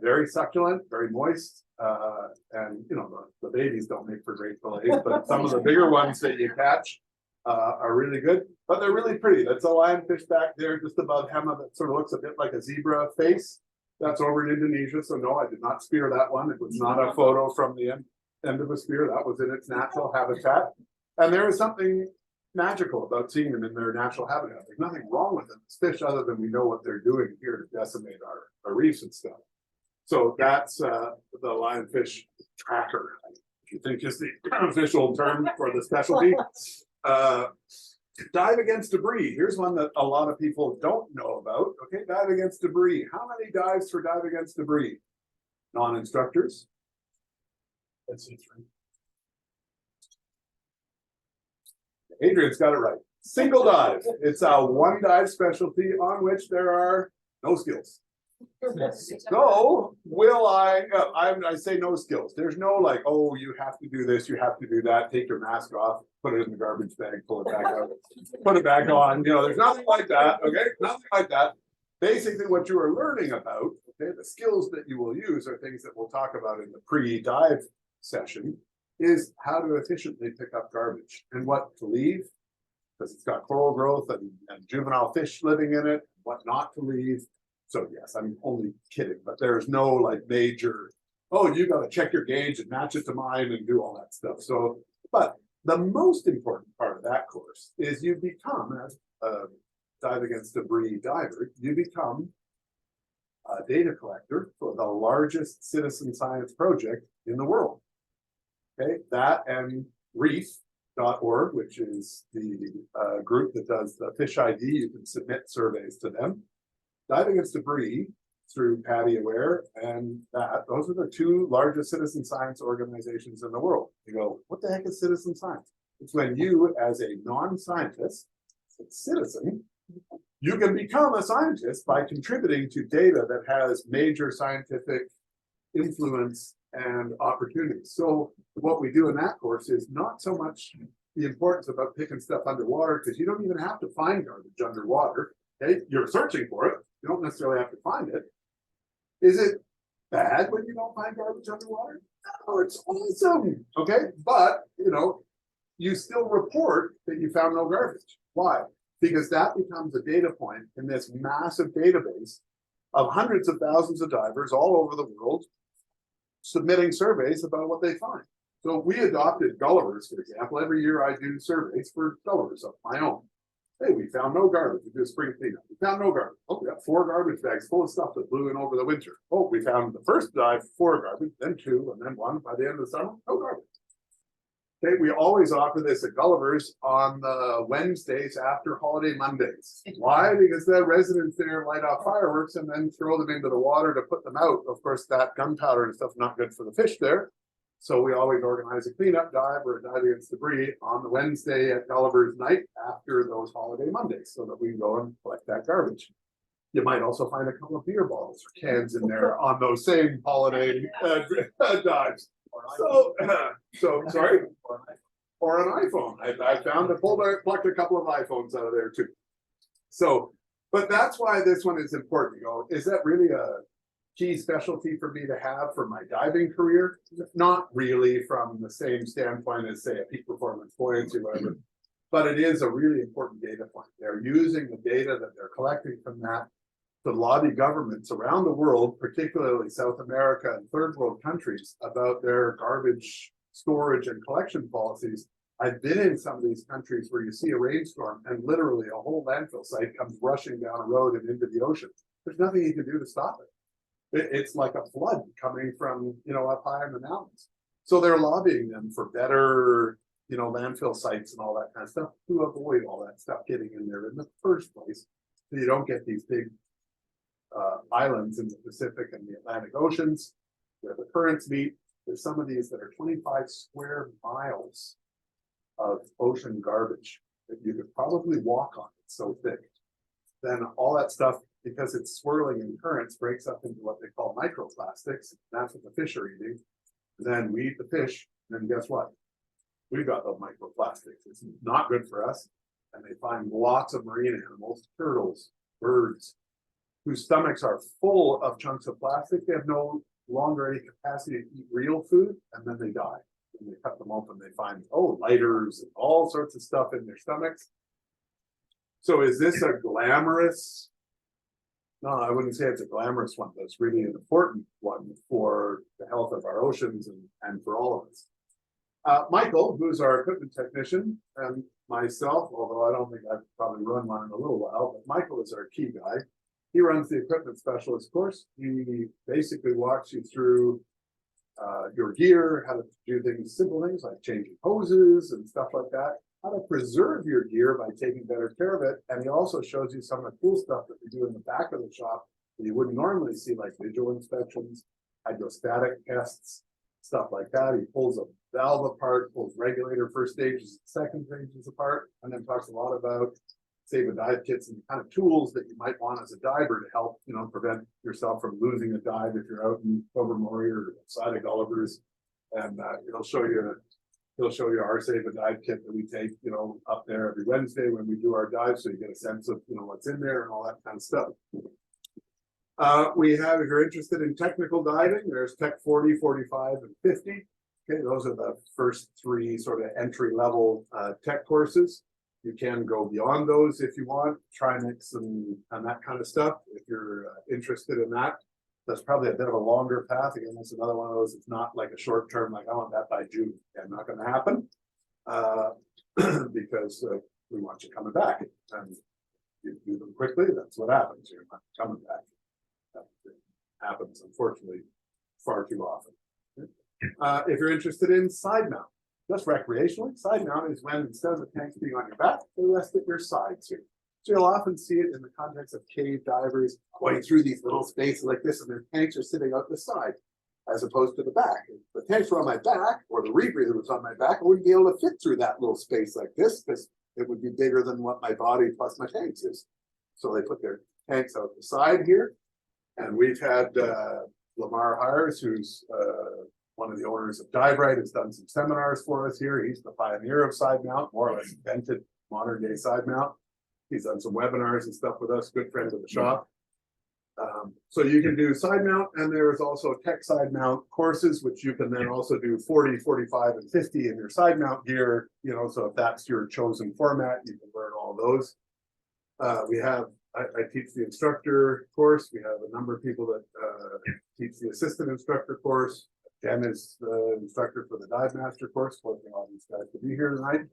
A: very succulent, very moist, and the babies don't make for great fillets, but some of the bigger ones that you catch are really good, but they're really pretty. That's a lionfish back there just above Hema that sort of looks a bit like a zebra face. That's over in Indonesia, so no, I did not spear that one. It was not a photo from the end of a spear. That was in its natural habitat, and there is something magical about seeing them in their natural habitat. There's nothing wrong with them. It's fish, other than we know what they're doing here to decimate our reefs and stuff. So that's the lionfish tracker, if you think is the official term for the specialty. Dive against debris. Here's one that a lot of people don't know about. Okay, dive against debris. How many dives for dive against debris? Non-instructors. Let's see, 3. Adrian's got it right. Single dive. It's a 1 dive specialty on which there are no skills. So I say no skills. There's no like, oh, you have to do this, you have to do that, take your mask off, put it in the garbage bag, pull it back out, put it back on. There's nothing like that. Okay, nothing like that. Basically, what you are learning about, okay, the skills that you will use are things that we'll talk about in the pre-dive session, is how to efficiently pick up garbage and what to leave, because it's got coral growth and juvenile fish living in it, what not to leave. So yes, I'm only kidding, but there's no like major, oh, you got to check your gauge and match it to mine and do all that stuff. So, but the most important part of that course is you become, as a dive against debris diver, you become a data collector for the largest citizen science project in the world. Okay, that and reef.org, which is the group that does the fish ID. You can submit surveys to them. Diving Against Debris through Patty Aware and that, those are the two largest citizen science organizations in the world. You go, what the heck is citizen science? It's when you, as a non-scientist, citizen, you can become a scientist by contributing to data that has major scientific influence and opportunities. So what we do in that course is not so much the importance about picking stuff underwater, because you don't even have to find garbage underwater. Okay, you're searching for it. You don't necessarily have to find it. Is it bad when you don't find garbage underwater? No, it's awesome. Okay, but you know, you still report that you found no garbage. Why? Because that becomes a data point in this massive database of hundreds of thousands of divers all over the world submitting surveys about what they find. So we adopted Gullivers, for example. Every year I do surveys for Gullivers of my own. Hey, we found no garbage. We do a spring cleanup. We found no garbage. Oh, we got 4 garbage bags full of stuff that blew in over the winter. Oh, we found the first dive 4 garbage, then 2, and then 1 by the end of the summer. No garbage. Okay, we always offer this at Gulliver's on the Wednesdays after holiday Mondays. Why? Because the residents there light off fireworks and then throw them into the water to put them out. Of course, that gunpowder and stuff not good for the fish there. So we always organize a cleanup dive or a dive against debris on the Wednesday at Gulliver's night after those holiday Mondays, so that we can go and collect that garbage. You might also find a couple of beer bottles or cans in there on those same holiday dives. So sorry, or an iPhone. I found plucked a couple of iPhones out of there too. So, but that's why this one is important. You know, is that really a key specialty for me to have for my diving career? Not really, from the same standpoint as, say, a peak performance buoyancy, whatever. But it is a really important data point. They're using the data that they're collecting from that to lobby governments around the world, particularly South America and third world countries, about their garbage storage and collection policies. I've been in some of these countries where you see a rainstorm and literally a whole landfill site comes rushing down a road and into the ocean. There's nothing you can do to stop it. It's like a flood coming from, you know, up high in the mountains. So they're lobbying them for better, you know, landfill sites and all that kind of stuff to avoid all that stuff getting in there in the first place. So you don't get these big islands in the Pacific and the Atlantic Oceans where the currents meet. There's some of these that are 25 square miles of ocean garbage that you could probably walk on. It's so thick. Then all that stuff, because it's swirling in currents, breaks up into what they call microplastics. That's what the fish are eating. And then we eat the fish, and then guess what? We've got those microplastics. It's not good for us. And they find lots of marine animals, turtles, birds, whose stomachs are full of chunks of plastic. They have no longer any capacity to eat real food, and then they die. When they cut them open, they find, oh, lighters and all sorts of stuff in their stomachs. So is this a glamorous? No, I wouldn't say it's a glamorous one, but it's really an important one for the health of our oceans and for all of us. Michael, who's our equipment technician, and myself, although I don't think I've probably run one in a little while, but Michael is our key guy. He runs the equipment specialist course. He basically walks you through your gear, how to do things, simple things like changing hoses and stuff like that, how to preserve your gear by taking better care of it. And he also shows you some of the cool stuff that we do in the back of the shop that you wouldn't normally see, like visual inspections, hydrostatic tests, stuff like that. He pulls a valve apart, pulls regulator first stages, second stages apart, and then talks a lot about save a dive kits and the kind of tools that you might want as a diver to help, you know, prevent yourself from losing a dive if you're out in Tobermory or outside of Gulliver's. And he'll show you our save a dive kit that we take, you know, up there every Wednesday when we do our dive, so you get a sense of, you know, what's in there and all that kind of stuff. We have, if you're interested in technical diving, there's Tech 40, 45, and 50. Okay, those are the first 3 sort of entry level tech courses. You can go beyond those if you want, Trimix and that kind of stuff. If you're interested in that, that's probably a bit of a longer path. Again, that's another one of those. It's not like a short term, like I want that by June. Yeah, not going to happen because we want you coming back. And you do them quickly, that's what happens. You're not coming back. That happens, unfortunately, far too often. If you're interested in side mount, just recreationally, side mount is when instead of the tanks being on your back, they rest at your sides here. So you'll often see it in the context of cave divers going through these little spaces like this, and their tanks are sitting out the side, as opposed to the back. If the tanks were on my back, or the rebreather was on my back, I wouldn't be able to fit through that little space like this, because it would be bigger than what my body plus my tanks is. So they put their tanks out the side here. And we've had Lamar Hires, who's one of the owners of Dive Right, has done some seminars for us here. He's the pioneer of side mount, more or less invented modern day side mount. He's done some webinars and stuff with us, good friend of the shop. So you can do side mount, and there's also tech side mount courses, which you can then also do 40, 45, and 50 in your side mount gear, you know, so if that's your chosen format, you can learn all those. I teach the instructor course. We have a number of people that teach the assistant instructor course. Jen is the instructor for the Dive Master course, forcing all these guys to be here tonight.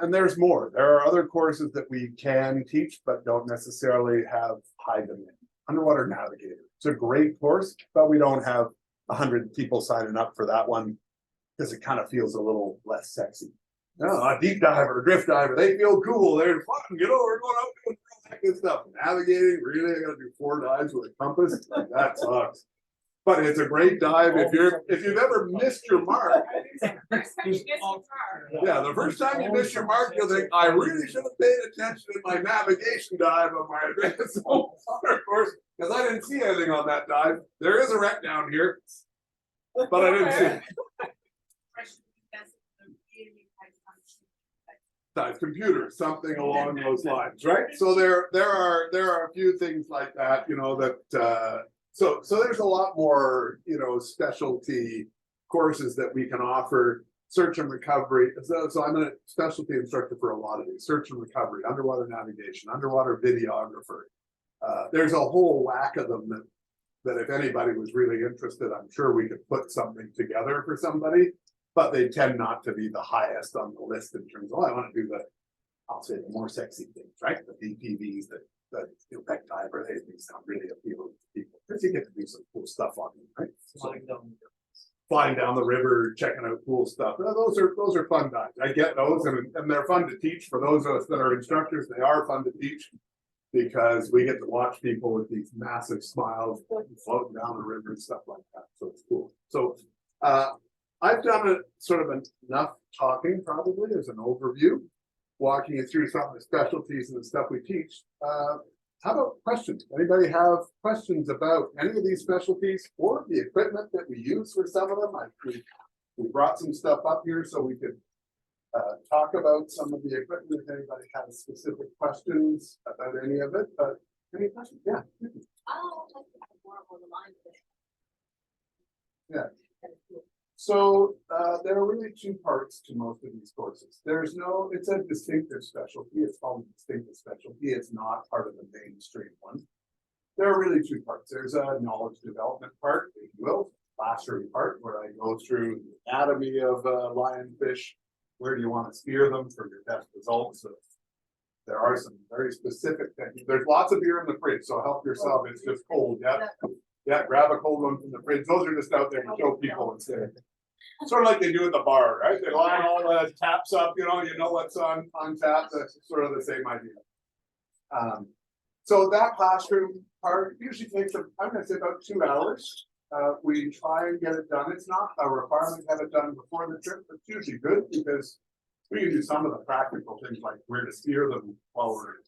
A: And there's more. There are other courses that we can teach, but don't necessarily have high demand. Underwater Navigator. It's a great course, but we don't have 100 people signing up for that one because it kind of feels a little less sexy. No, a deep diver, a drift diver, they feel cool. They're fun. You know, we're going out doing all that good stuff. Navigating, really, I gotta do 4 dives with a compass. Like, that sucks. But it's a great dive. If you've ever missed your mark,
H: First time you get so far.
A: yeah, the first time you miss your mark, you'll think, I really should have paid attention in my navigation dive on my advanced water course, because I didn't see anything on that dive. There is a wreck down here, but I didn't see it. Dive computer, something along those lines, right? So there are a few things like that, you know, that so there's a lot more, you know, specialty courses that we can offer. Search and recovery. So I'm a specialty instructor for a lot of these. Search and recovery, underwater navigation, underwater videographer. There's a whole whack of them that if anybody was really interested, I'm sure we could put something together for somebody. But they tend not to be the highest on the list in terms of, I want to do I'll say the more sexy things, right? The DPVs, the tech diver, they sound really appealing to people. Because you get to do some cool stuff on them, right? Flying down the river, checking out cool stuff. Those are fun dives. I get those, and they're fun to teach. For those of us that are instructors, they are fun to teach because we get to watch people with these massive smiles floating down the river and stuff like that. So it's cool. So I've done sort of enough talking, probably as an overview, walking you through some of the specialties and the stuff we teach. How about questions? Anybody have questions about any of these specialties or the equipment that we use for some of them? We brought some stuff up here so we could talk about some of the equipment if anybody has specific questions about any of it. But any questions? Yeah. Yeah. So there are really 2 parts to most of these courses. It's a distinctive specialty. It's called a distinctive specialty. It's not part of the mainstream one. There are really 2 parts. There's a knowledge development part, if you will, classroom part, where I go through the anatomy of lionfish. Where do you want to steer them for your best results? So there are some very specific techniques. There's lots of beer in the fridge, so help yourself. It's just cold. Yeah, grab a cold one from the fridge. Those are just out there to show people instead. Sort of like they do at the bar, right? They line all the taps up, you know what's on tap. That's sort of the same idea. So that classroom part usually takes, I'm going to say about 2 hours. We try and get it done. It's not a requirement to have it done before the trip, but it's usually good because we can do some of the practical things like where to steer them while we're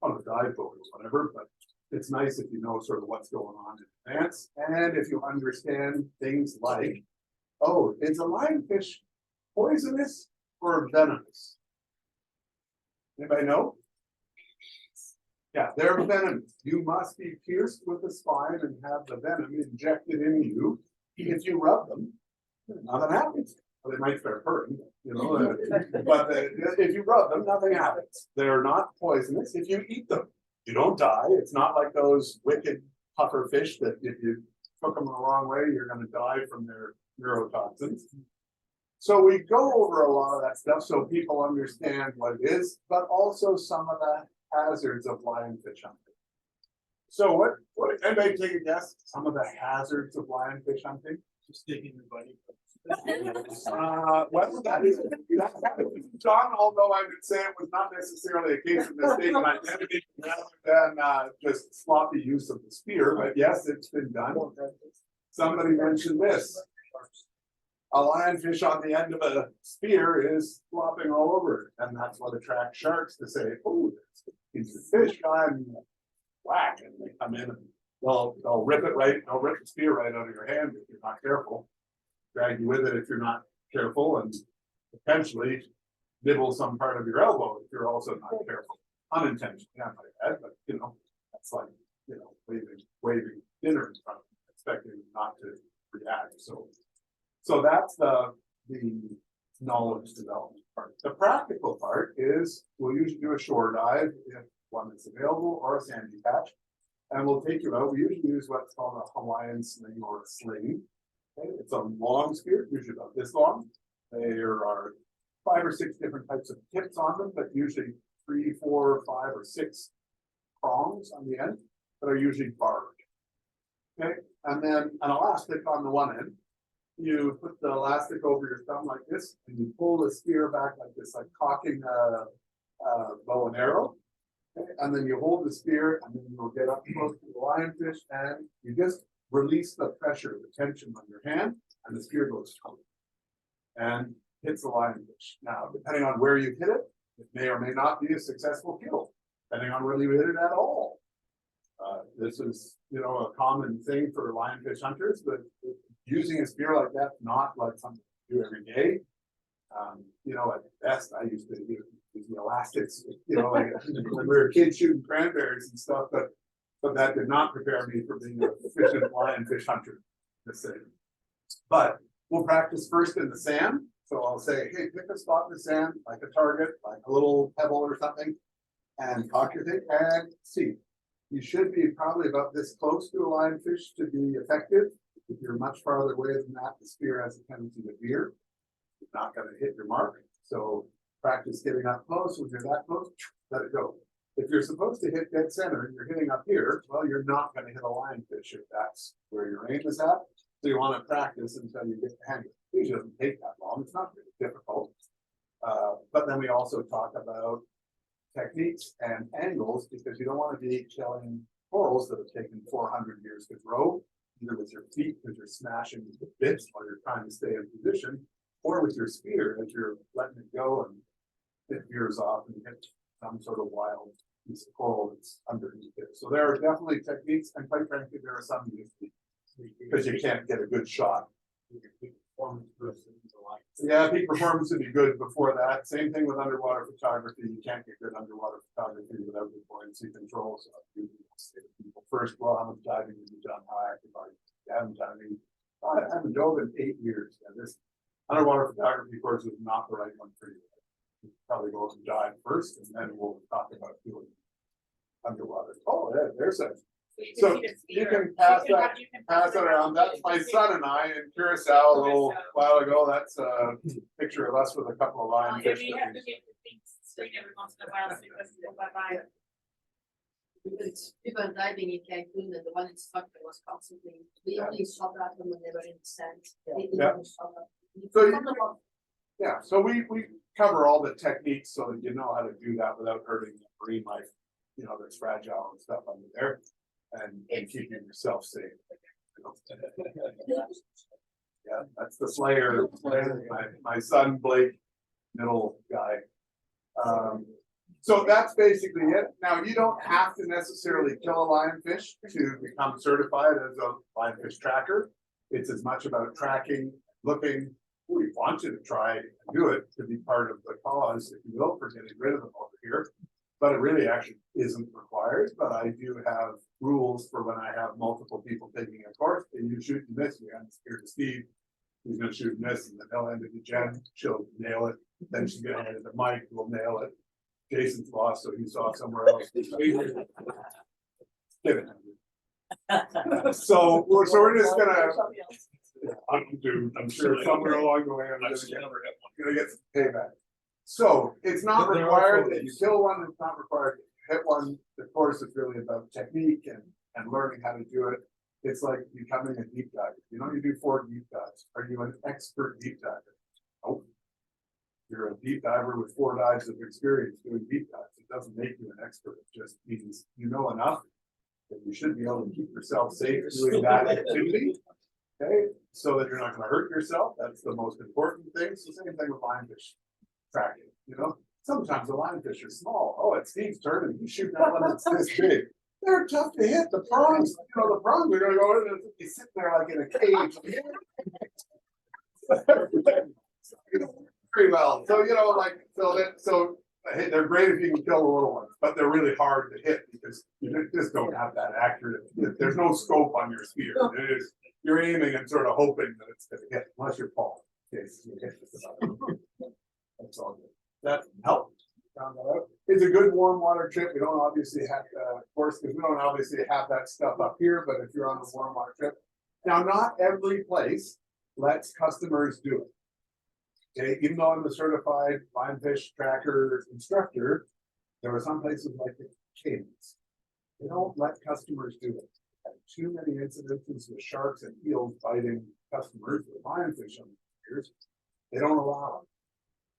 A: on the dive boat or whatever, but it's nice if you know sort of what's going on in advance, and if you understand things like, oh, is a lionfish poisonous or venomous? Anybody know? Yeah, they're venomous. You must be pierced with the spine and have the venom injected in you. If you rub them, nothing happens. Well, they might start hurting, you know, but if you rub them, nothing happens. They're not poisonous. If you eat them, you don't die. It's not like those wicked puffer fish that if you cook them the wrong way, you're going to die from their neurotoxins. So we go over a lot of that stuff so people understand what it is, but also some of the hazards of lionfish hunting. So what, anybody take a guess, some of the hazards of lionfish hunting?
E: Just taking your buddy.
A: Well, that is, John, although I would say it was not necessarily a case of mistaken identity rather than just sloppy use of the spear, but yes, it's been done. Somebody mentioned this. A lionfish on the end of a spear is flopping all over it, and that's what attracts sharks to say, oh, there's a piece of fish on whack, and they come in and they'll rip the spear right out of your hand if you're not careful. Drag you with it if you're not careful, and potentially nibble some part of your elbow if you're also not careful. Unintentionally, not like that, but that's like, waving dinner in front of them, expecting them not to react. So that's the knowledge development part. The practical part is we'll usually do a shore dive if one is available, or a sandy patch, and we'll take you out. We usually use what's called a Hawaiian sling or a sling. Okay, it's a long spear, usually about this long. There are 5 or 6 different types of tips on them, but usually 3, 4, 5, or 6 prongs on the end that are usually barbed. Okay, and then an elastic on the one end. You put the elastic over your thumb like this, and you pull the spear back like this, like cocking a bow and arrow. Okay, and then you hold the spear, and then you'll get up close to the lionfish, and you just release the pressure, the tension on your hand, and the spear goes out and hits the lionfish. Now, depending on where you hit it, it may or may not be a successful kill, depending on whether you hit it at all. This is, a common thing for lionfish hunters, but using a spear like that, not like something you do every day. At best, I used to use the elastics, like when we were kids shooting cranberries and stuff, but that did not prepare me for being a efficient lionfish hunter. But we'll practice first in the sand. So I'll say, hey, pick a spot in the sand, like a target, like a little pebble or something, and cock your thing and see. You should be probably about this close to a lionfish to be effective. If you're much farther away than that, the spear has a tendency to veer. It's not going to hit your mark. So practice getting up close. When you're that close, let it go. If you're supposed to hit dead center and you're hitting up here, well, you're not going to hit a lionfish if that's where your aim is at. So you want to practice until you get the hang of it. It usually doesn't take that long. It's not really difficult. But then we also talk about techniques and angles, because you don't want to be killing corals that have taken 400 years to grow, either with your feet because you're smashing the bits while you're trying to stay in position, or with your spear as you're letting it go and it veers off and hit some sort of wild piece of coral that's underneath it. So there are definitely techniques, and quite frankly, there are some because you can't get a good shot. Yeah, peak performance would be good before that. Same thing with underwater photography. You can't get good underwater photography without the buoyancy control. So people first, well, how much diving have you done? How active are you? You haven't diving. I haven't dove in 8 years. And this underwater photography course is not the right one for you. You probably go and dive first, and then we'll talk about doing underwater. Oh, yeah, there's a. So you can pass that around. That's my son and I in Curacao a little while ago. That's a picture of us with a couple of lionfish.
H: We have to get the things straight every once in a while, so it doesn't go bye-bye.
G: Because we were diving in Cancun, and the one instructor was constantly, we only shot at them when they were in the sand. They didn't shot at them.
A: So we cover all the techniques so that you know how to do that without hurting the marine life, that's fragile and stuff under there, and keeping yourself safe. Yeah, that's the Slayer. My son Blake, middle guy. So that's basically it. Now, you don't have to necessarily kill a lionfish to become certified as a lionfish tracker. It's as much about tracking, looking. We want you to try and do it to be part of the cause, if you will, for getting rid of them over here. But it really actually isn't required. But I do have rules for when I have multiple people taking a course. And you shoot and miss. We hand the spear to Steve. He's going to shoot and miss, and then he'll hand it to Jen. She'll nail it. Then she's going to hand it to Mike, who will nail it. Jason's lost, so he saw somewhere else. So we're just gonna. I'm sure somewhere along the way I'm gonna get some payback. So it's not required that you kill one. It's not required that you hit one. The course is really about technique and and learning how to do it. It's like becoming a deep diver. You know, you do 4 deep dives. Are you an expert deep diver? Nope. You're a deep diver with 4 dives of experience doing deep dives. It doesn't make you an expert. It just means you know enough that you should be able to keep yourself safe doing that activity. Okay, so that you're not gonna hurt yourself. That's the most important thing. It's the same thing with lionfish tracking, you know? Sometimes the lionfish are small. Oh, it's Steve's turn and you shoot that one that's this big. They're tough to hit. The prawns, you know, the prawns are gonna go in and you sit there like in a cage. Very well. So, you know, like, hey, they're great if you can kill the little ones, but they're really hard to hit because you just don't have that accurate. There's no scope on your spear. It is, you're aiming and sort of hoping that it's gonna hit, unless you're Paul. That's all good. That helped. Found that out. It's a good warm water trip. We don't obviously have, of course, because we don't obviously have that stuff up here, but if you're on a warm water trip. Now, not every place lets customers do it. Okay, even though I'm a certified lionfish tracker instructor, there are some places like the Caymans. They don't let customers do it. Had too many incidences with sharks and eels biting customers with lionfish on the ears. They don't allow it.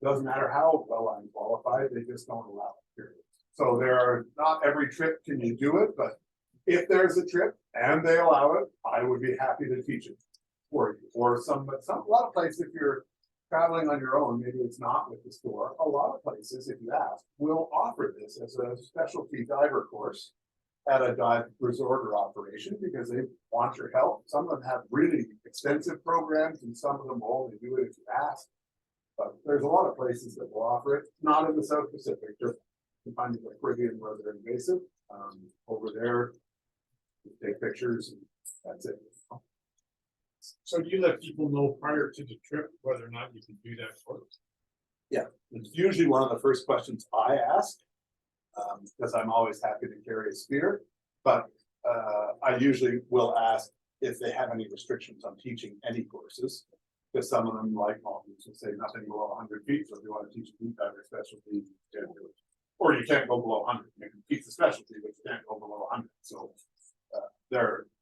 A: Doesn't matter how well I'm qualified, they just don't allow it, period. So there are, not every trip can you do it, but if there's a trip and they allow it, I would be happy to teach it for you. Or a lot of places, if you're traveling on your own, maybe it's not with the store. A lot of places, if you ask, will offer this as a specialty diver course at a dive resort or operation because they want your help. Some of them have really extensive programs and some of them will only do it if you ask. But there's a lot of places that will offer it, not in the South Pacific, just you find it in the Caribbean where they're invasive. Over there, you take pictures and that's it.
E: So do you let people know prior to the trip whether or not you can do that for them?
A: Yeah, it's usually one of the first questions I ask, because I'm always happy to carry a spear. But I usually will ask if they have any restrictions on teaching any courses. Because some of them, like Maltese, will say nothing below 100 feet. So if you want to teach a deep diver specialty, you can't do it. Or you can't go below 100. You can teach the specialty, but you can't go below 100. So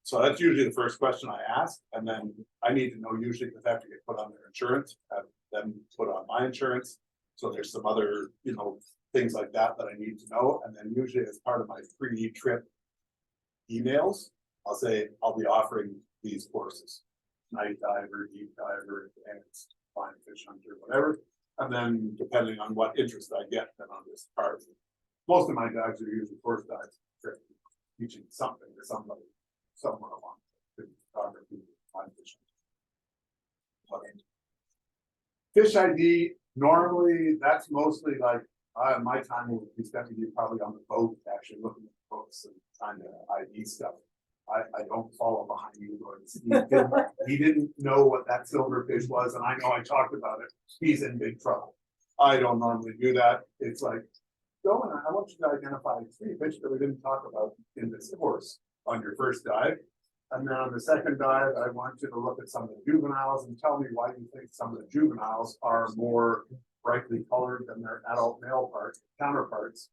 A: so that's usually the first question I ask. And then I need to know usually because I have to get put on their insurance, have them put on my insurance. So there's some other, you know, things like that that I need to know. And then usually as part of my pre-trip emails, I'll say I'll be offering these courses. Night diver, deep diver, advanced lionfish hunter, whatever. And then depending on what interest I get, then on this part. Most of my dives are usually first dives, teaching something to somebody somewhere along photography, lionfish hunting. Fish ID, normally that's mostly like my time will be spent with you probably on the boat, actually looking at the boats and trying to ID stuff. I don't follow behind you, Lord. He didn't know what that silverfish was, and I know I talked about it. He's in big trouble. I don't normally do that. It's like, go and I want you to identify 3 fish that we didn't talk about in this course on your first dive. And then on the second dive, I want you to look at some of the juveniles and tell me why you think some of the juveniles are more brightly colored than their adult male counterparts.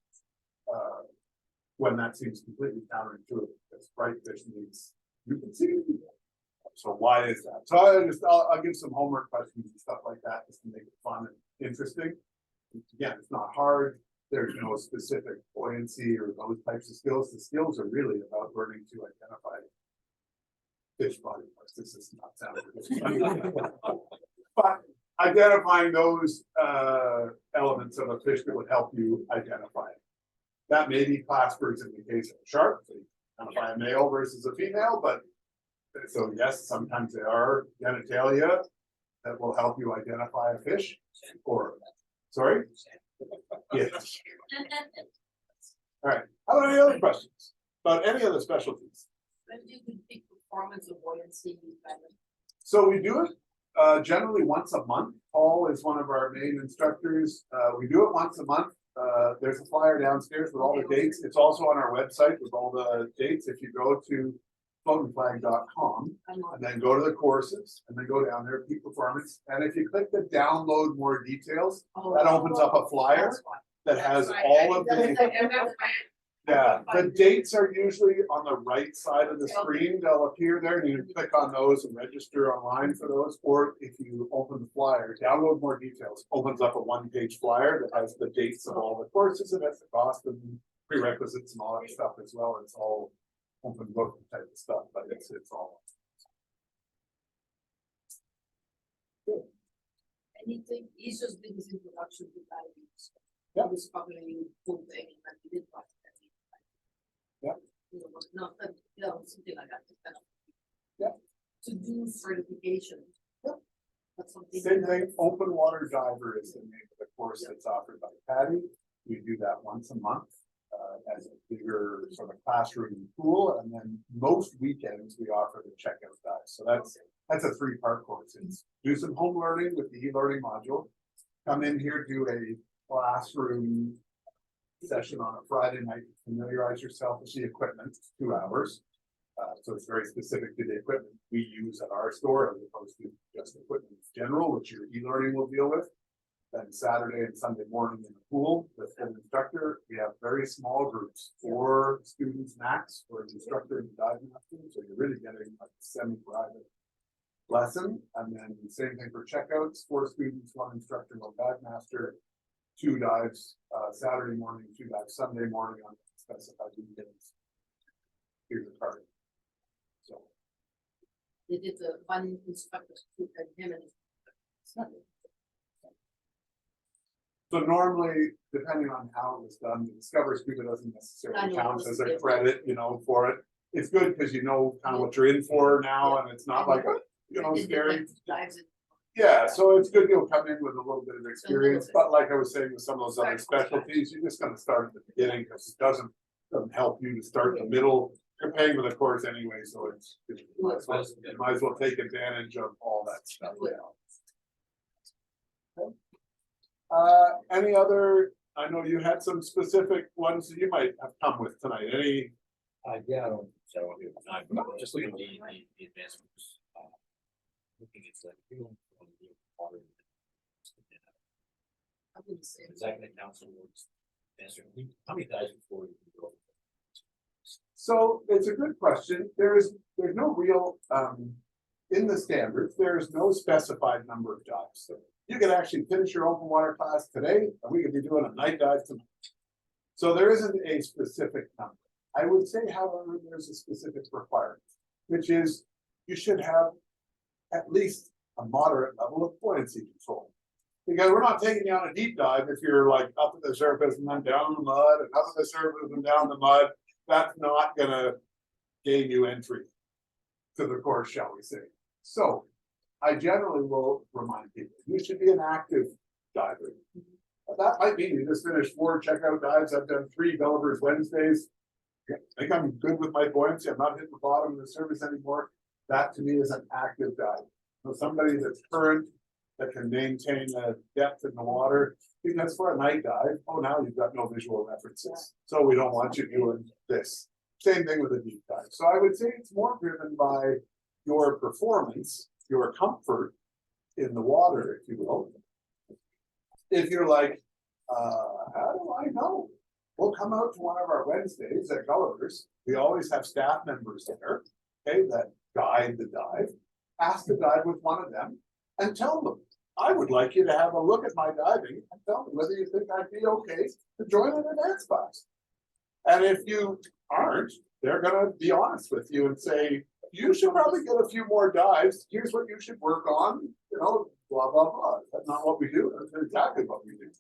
A: When that seems completely counterintuitive, because bright fish means you can see it. So why is that? So I'll give some homework questions and stuff like that just to make it fun and interesting. Again, it's not hard. There's no specific buoyancy or those types of skills. The skills are really about learning to identify fish body parts. This is not sounding good. But identifying those elements of a fish that would help you identify it. That may be claspers in the case of a shark, so you identify a male versus a female, but so yes, sometimes they are genitalia that will help you identify a fish. Or sorry? Yes. All right. How about any other questions about any other specialties?
G: When do you think performance of buoyancy better?
A: So we do it generally once a month. Paul is one of our main instructors. We do it once a month. There's a flyer downstairs with all the dates. It's also on our website with all the dates. If you go to floatingflag.com and then go to the courses and then go down there, peak performance. And if you click the download more details, that opens up a flyer that has all of the Yeah, the dates are usually on the right side of the screen. They'll appear there and you can click on those and register online for those. Or if you open the flyer, download more details, opens up a one-page flyer that has the dates of all the courses and that's the cost and prerequisites and all that stuff as well. It's all open book type of stuff, but it's all.
G: Anything, he's just did his introduction to diabetes.
A: Yeah.
G: He was covering full thing and he did talk about it.
A: Yeah.
G: You know, not that, you know, something like that. Kind of.
A: Yeah.
G: To do certification.
A: Yeah.
G: That's something.
A: Same thing, open water diver is the name of the course that's offered by Patty. We do that once a month. As a bigger sort of classroom pool, and then most weekends we offer the checkout dive. So that's a 3-part course. It's do some home learning with the e-learning module. Come in here, do a classroom session on a Friday night, familiarize yourself with the equipment, 2 hours. So it's very specific to the equipment we use at our store as opposed to just equipment in general, which your e-learning will deal with. Then Saturday and Sunday morning in the pool with an instructor. We have very small groups, 4 students max for an instructor and Divemasters. So you're really getting like a semi-private lesson. And then the same thing for checkouts, 4 students, 1 instructor, 1 Divemaster, 2 dives Saturday morning, 2 dives Sunday morning on specified weekends. Here's the card. So
G: They did the one instructor and him and.
A: So normally, depending on how it was done, the Discover Scuba doesn't necessarily count as a credit, you know, for it. It's good because you know kind of what you're in for now, and it's not like, you know, scary. Yeah, so it's good you'll come in with a little bit of experience, but like I was saying with some of those other specialties, you're just gonna start at the beginning because it doesn't help you to start in the middle. You're paying for the course anyway, so you might as well take advantage of all that stuff. Any other, I know you had some specific ones that you might have come with tonight, any?
E: Yeah, I don't have time, but I'm just looking at the advancements. Looking at like, you know, water. Executive council works. How many dives before you can go?
A: So it's a good question. There's no real, in the standards, there's no specified number of dives. So you could actually finish your open water class today, and we could be doing a night dive tonight. So there isn't a specific number. I would say, however, there's a specific requirement, which is you should have at least a moderate level of buoyancy control. Because we're not taking you on a deep dive if you're like up at the surface and then down the mud and up at the surface and down the mud. That's not gonna gain you entry to the course, shall we say. So I generally will remind people, you should be an active diver. That might mean you just finished 4 checkout dives. I've done 3 Gulliver's Wednesdays. I think I'm good with my buoyancy. I'm not hitting the bottom of the surface anymore. That to me is an active dive. So somebody that's current, that can maintain the depth in the water, because for a night dive, oh, now you've got no visual references. So we don't want you doing this. Same thing with a deep dive. So I would say it's more driven by your performance, your comfort in the water, if you will. If you're like, how do I know? We'll come out to one of our Wednesdays at Gulliver's. We always have staff members there, okay, that guide the dive. Ask to dive with one of them and tell them, I would like you to have a look at my diving and tell me whether you think I'd be okay to join an advanced class. And if you aren't, they're gonna be honest with you and say, you should probably get a few more dives. Here's what you should work on, you know, blah, blah, blah. That's not what we do. That's exactly what we do.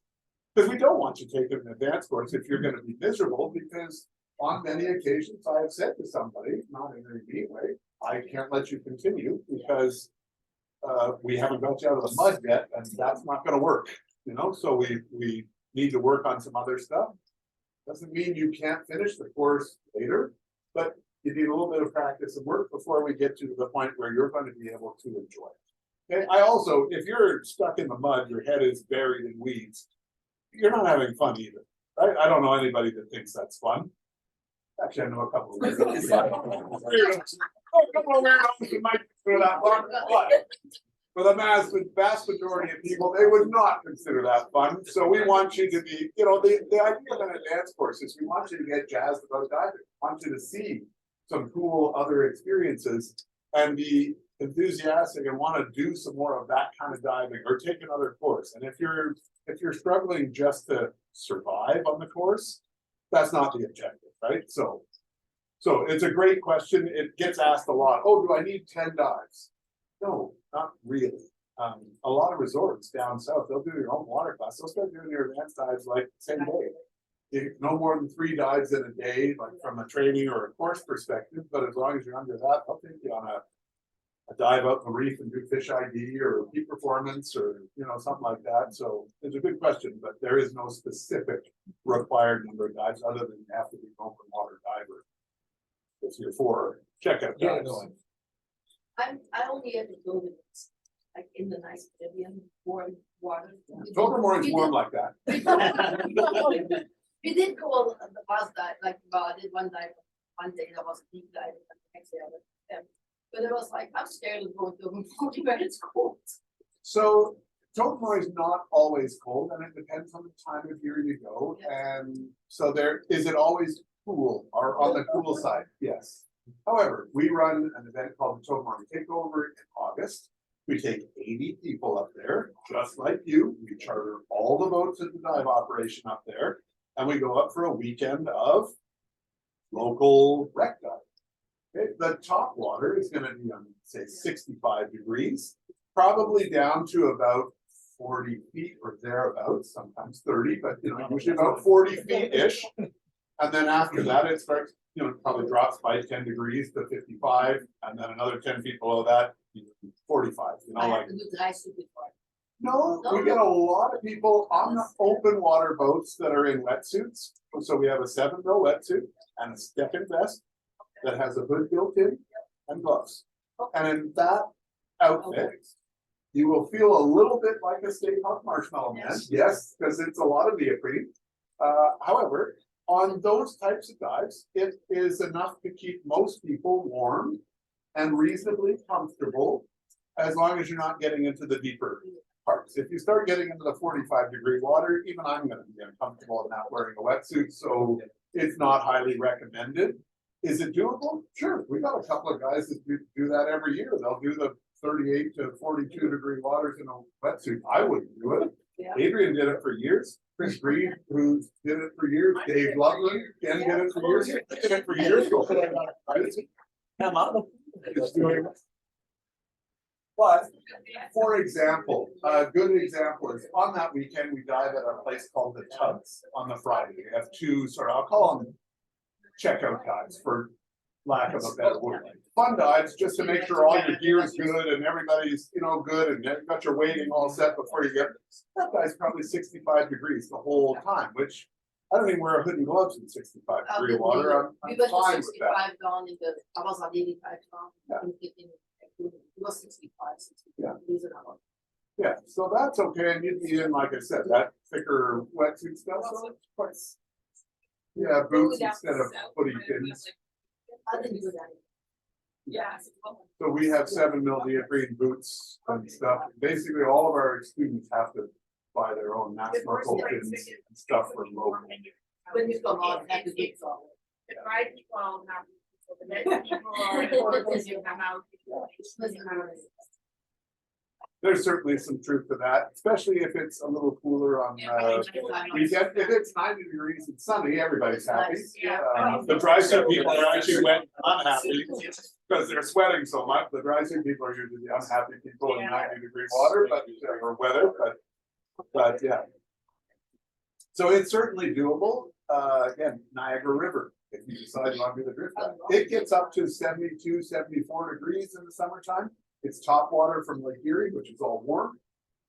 A: Because we don't want you taking an advanced course if you're gonna be miserable, because on many occasions I have said to somebody, not in any mean way, I can't let you continue because we haven't got you out of the mud yet, and that's not gonna work, you know, so we need to work on some other stuff. Doesn't mean you can't finish the course later, but you need a little bit of practice and work before we get to the point where you're going to be able to enjoy it. Okay, I also, if you're stuck in the mud, your head is buried in weeds, you're not having fun either, right? I don't know anybody that thinks that's fun. Actually, I know a couple of weirdos. Oh, a couple of weirdos who might do that fun, For the vast majority of people, they would not consider that fun. So we want you to be, you know, the idea of an advanced course is we want you to get jazzed about diving. We want you to see some cool other experiences and be enthusiastic and want to do some more of that kind of diving or take another course. And if you're struggling just to survive on the course, that's not the objective, right? So it's a great question. It gets asked a lot. Oh, do I need 10 dives? No, not really. A lot of resorts down south, they'll do your own water class. They'll start doing your advanced dives like same day. No more than 3 dives in a day, like from a training or a course perspective. But as long as you're under that, they'll take you on a dive up the reef and do fish ID or peak performance or something like that. So it's a good question, but there is no specific required number of dives other than you have to be an open water diver. It's your 4 checkout dives.
G: I only ever go with this, like in the nice Caribbean warm water.
A: Tobermory is warm like that.
G: We did go on the bus dive, like I did one dive one day, that was a deep dive, and the next day I went. But it was like, I'm scared of going to Tobermory when it's cold.
A: So Tobermory is not always cold, and it depends on the time of year you go.
G: Yeah.
A: And so is it always cool or on the cool side? Yes. However, we run an event called the Tobermory Takeover in August. We take 80 people up there, just like you. We charter all the boats at the dive operation up there, and we go up for a weekend of local wreck dive. Okay, the top water is going to be on, say, 65 degrees, probably down to about 40 feet or thereabouts, sometimes 30, but usually about 40 feet-ish. And then after that, it starts, probably drops by 10 degrees to 55, and then another 10 feet below that, 45.
G: I have to do dry suit before.
A: No, we get a lot of people on the open water boats that are in wetsuits. So we have a 7-mil wetsuit and a step-in vest that has a hood built in and gloves. And in that outfit, you will feel a little bit like a Stay Puft Marshmallow Man. Yes, because it's a lot of neoprene. However, on those types of dives, it is enough to keep most people warm and reasonably comfortable as long as you're not getting into the deeper parts. If you start getting into the 45-degree water, even I'm going to be uncomfortable and not wearing a wetsuit, so it's not highly recommended. Is it doable? Sure. We got a couple of guys that do that every year. They'll do the 38 to 42-degree waters in a wetsuit. I wouldn't do it.
G: Yeah.
A: Adrian did it for years. Chris Reed, who did it for years. Dave Loveland, Ken did it for years. Did it for years. It's doing it. But, for example, a good example is on that weekend, we dive at a place called the Tubs on the Friday. We have 2 I'll call them checkout dives for lack of a better word. Fun dives just to make sure all your gear is good and everybody's good and you've got your weighting all set before you get that dive's probably 65 degrees the whole time, which I don't even wear a hood and gloves in 65-degree water. I'm fine with that.
G: Down in the, I was on 85 down.
A: Yeah.
G: It was 65, 65.
A: Yeah.
G: Reasonable.
A: Yeah, so that's okay, and you'd be in, like I said, that thicker wetsuit stuff, so it's quite. Yeah, boots instead of footy pins.
G: I didn't do that.
H: Yeah.
A: So we have 7-mil neoprene boots and stuff. Basically, all of our students have to buy their own mass-markle pins and stuff for local.
G: When you come out, have to get some.
H: The right people have, so the next people are, you come out.
A: There's certainly some truth to that, especially if it's a little cooler on weekend. If it's 90 degrees and sunny, everybody's happy. The dry suit people are actually wet and unhappy because they're sweating so much. The dry suit people are usually the unhappy people in 90-degree water, or weather, but yeah. So it's certainly doable. Again, Niagara River, if you decide you want to do the drift dive, it gets up to 72, 74 degrees in the summertime. It's top water from Lake Erie, which is all warm,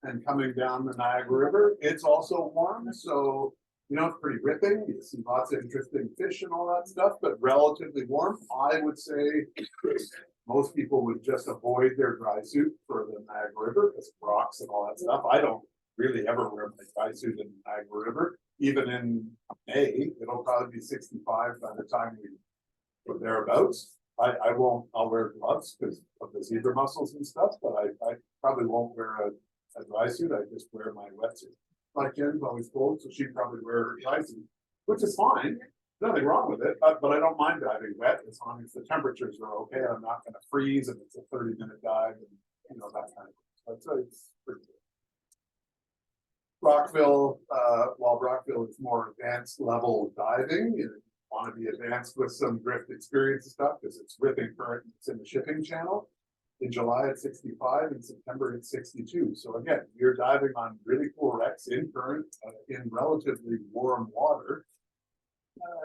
A: and coming down the Niagara River, it's also warm. So, it's pretty ripping. You see lots of interesting fish and all that stuff, but relatively warm. I would say most people would just avoid their dry suit for the Niagara River because rocks and all that stuff. I don't really ever wear my dry suit in the Niagara River. Even in May, it'll probably be 65 by the time we're thereabouts. I won't, I'll wear gloves because of the zebra mussels and stuff, but I probably won't wear a dry suit. I just wear my wetsuit. My Jen's always cold, so she'd probably wear her dry suit, which is fine. Nothing wrong with it, but I don't mind diving wet as long as the temperatures are okay. I'm not gonna freeze and it's a 30-minute dive and that kind of thing. So it's pretty good. Rockville, while Rockville is more advanced level diving, you want to be advanced with some drift experience and stuff because it's ripping current, it's in the shipping channel. In July it's 65, in September it's 62. So again, you're diving on really cool wrecks in current, in relatively warm water.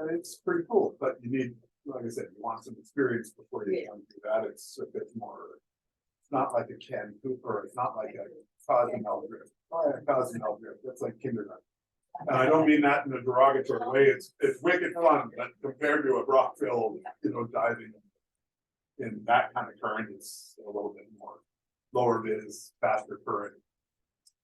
A: It's pretty cool, but you need, like I said, you want some experience before you can do that. It's a bit more, it's not like a Ken Cooper, it's not like a Cozumel drift. Oh yeah, Cozumel drift, that's like kindergarten. And I don't mean that in a derogatory way, it's wicked fun, but compared to a Rockville, diving in that kind of current, it's a little bit more lower viz, faster current,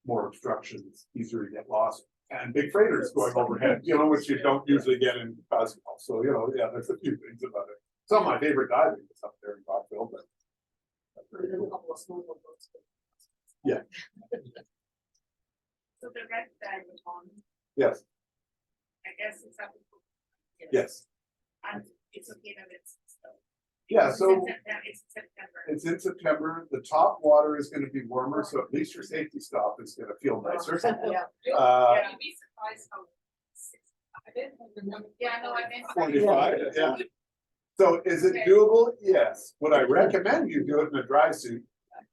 A: more obstructions, easier to get lost. And big freighters going overhead, which you don't usually get in Cozumel. So, yeah, there's a few things about it. Some of my favorite diving is up there in Rockville, but. Yeah.
H: So the red bag was on,
A: Yes,
H: I guess it's up.
A: yes.
H: And it's okay that it's still.
A: Yeah, so
H: It's September.
A: it's in September. The top water is going to be warmer, so at least your safety stop is going to feel nicer.
G: Yeah.
H: Yeah, you'd be surprised how. Yeah, no, I meant.
A: 45, yeah. So is it doable? Yes. Would I recommend you do it in a dry suit?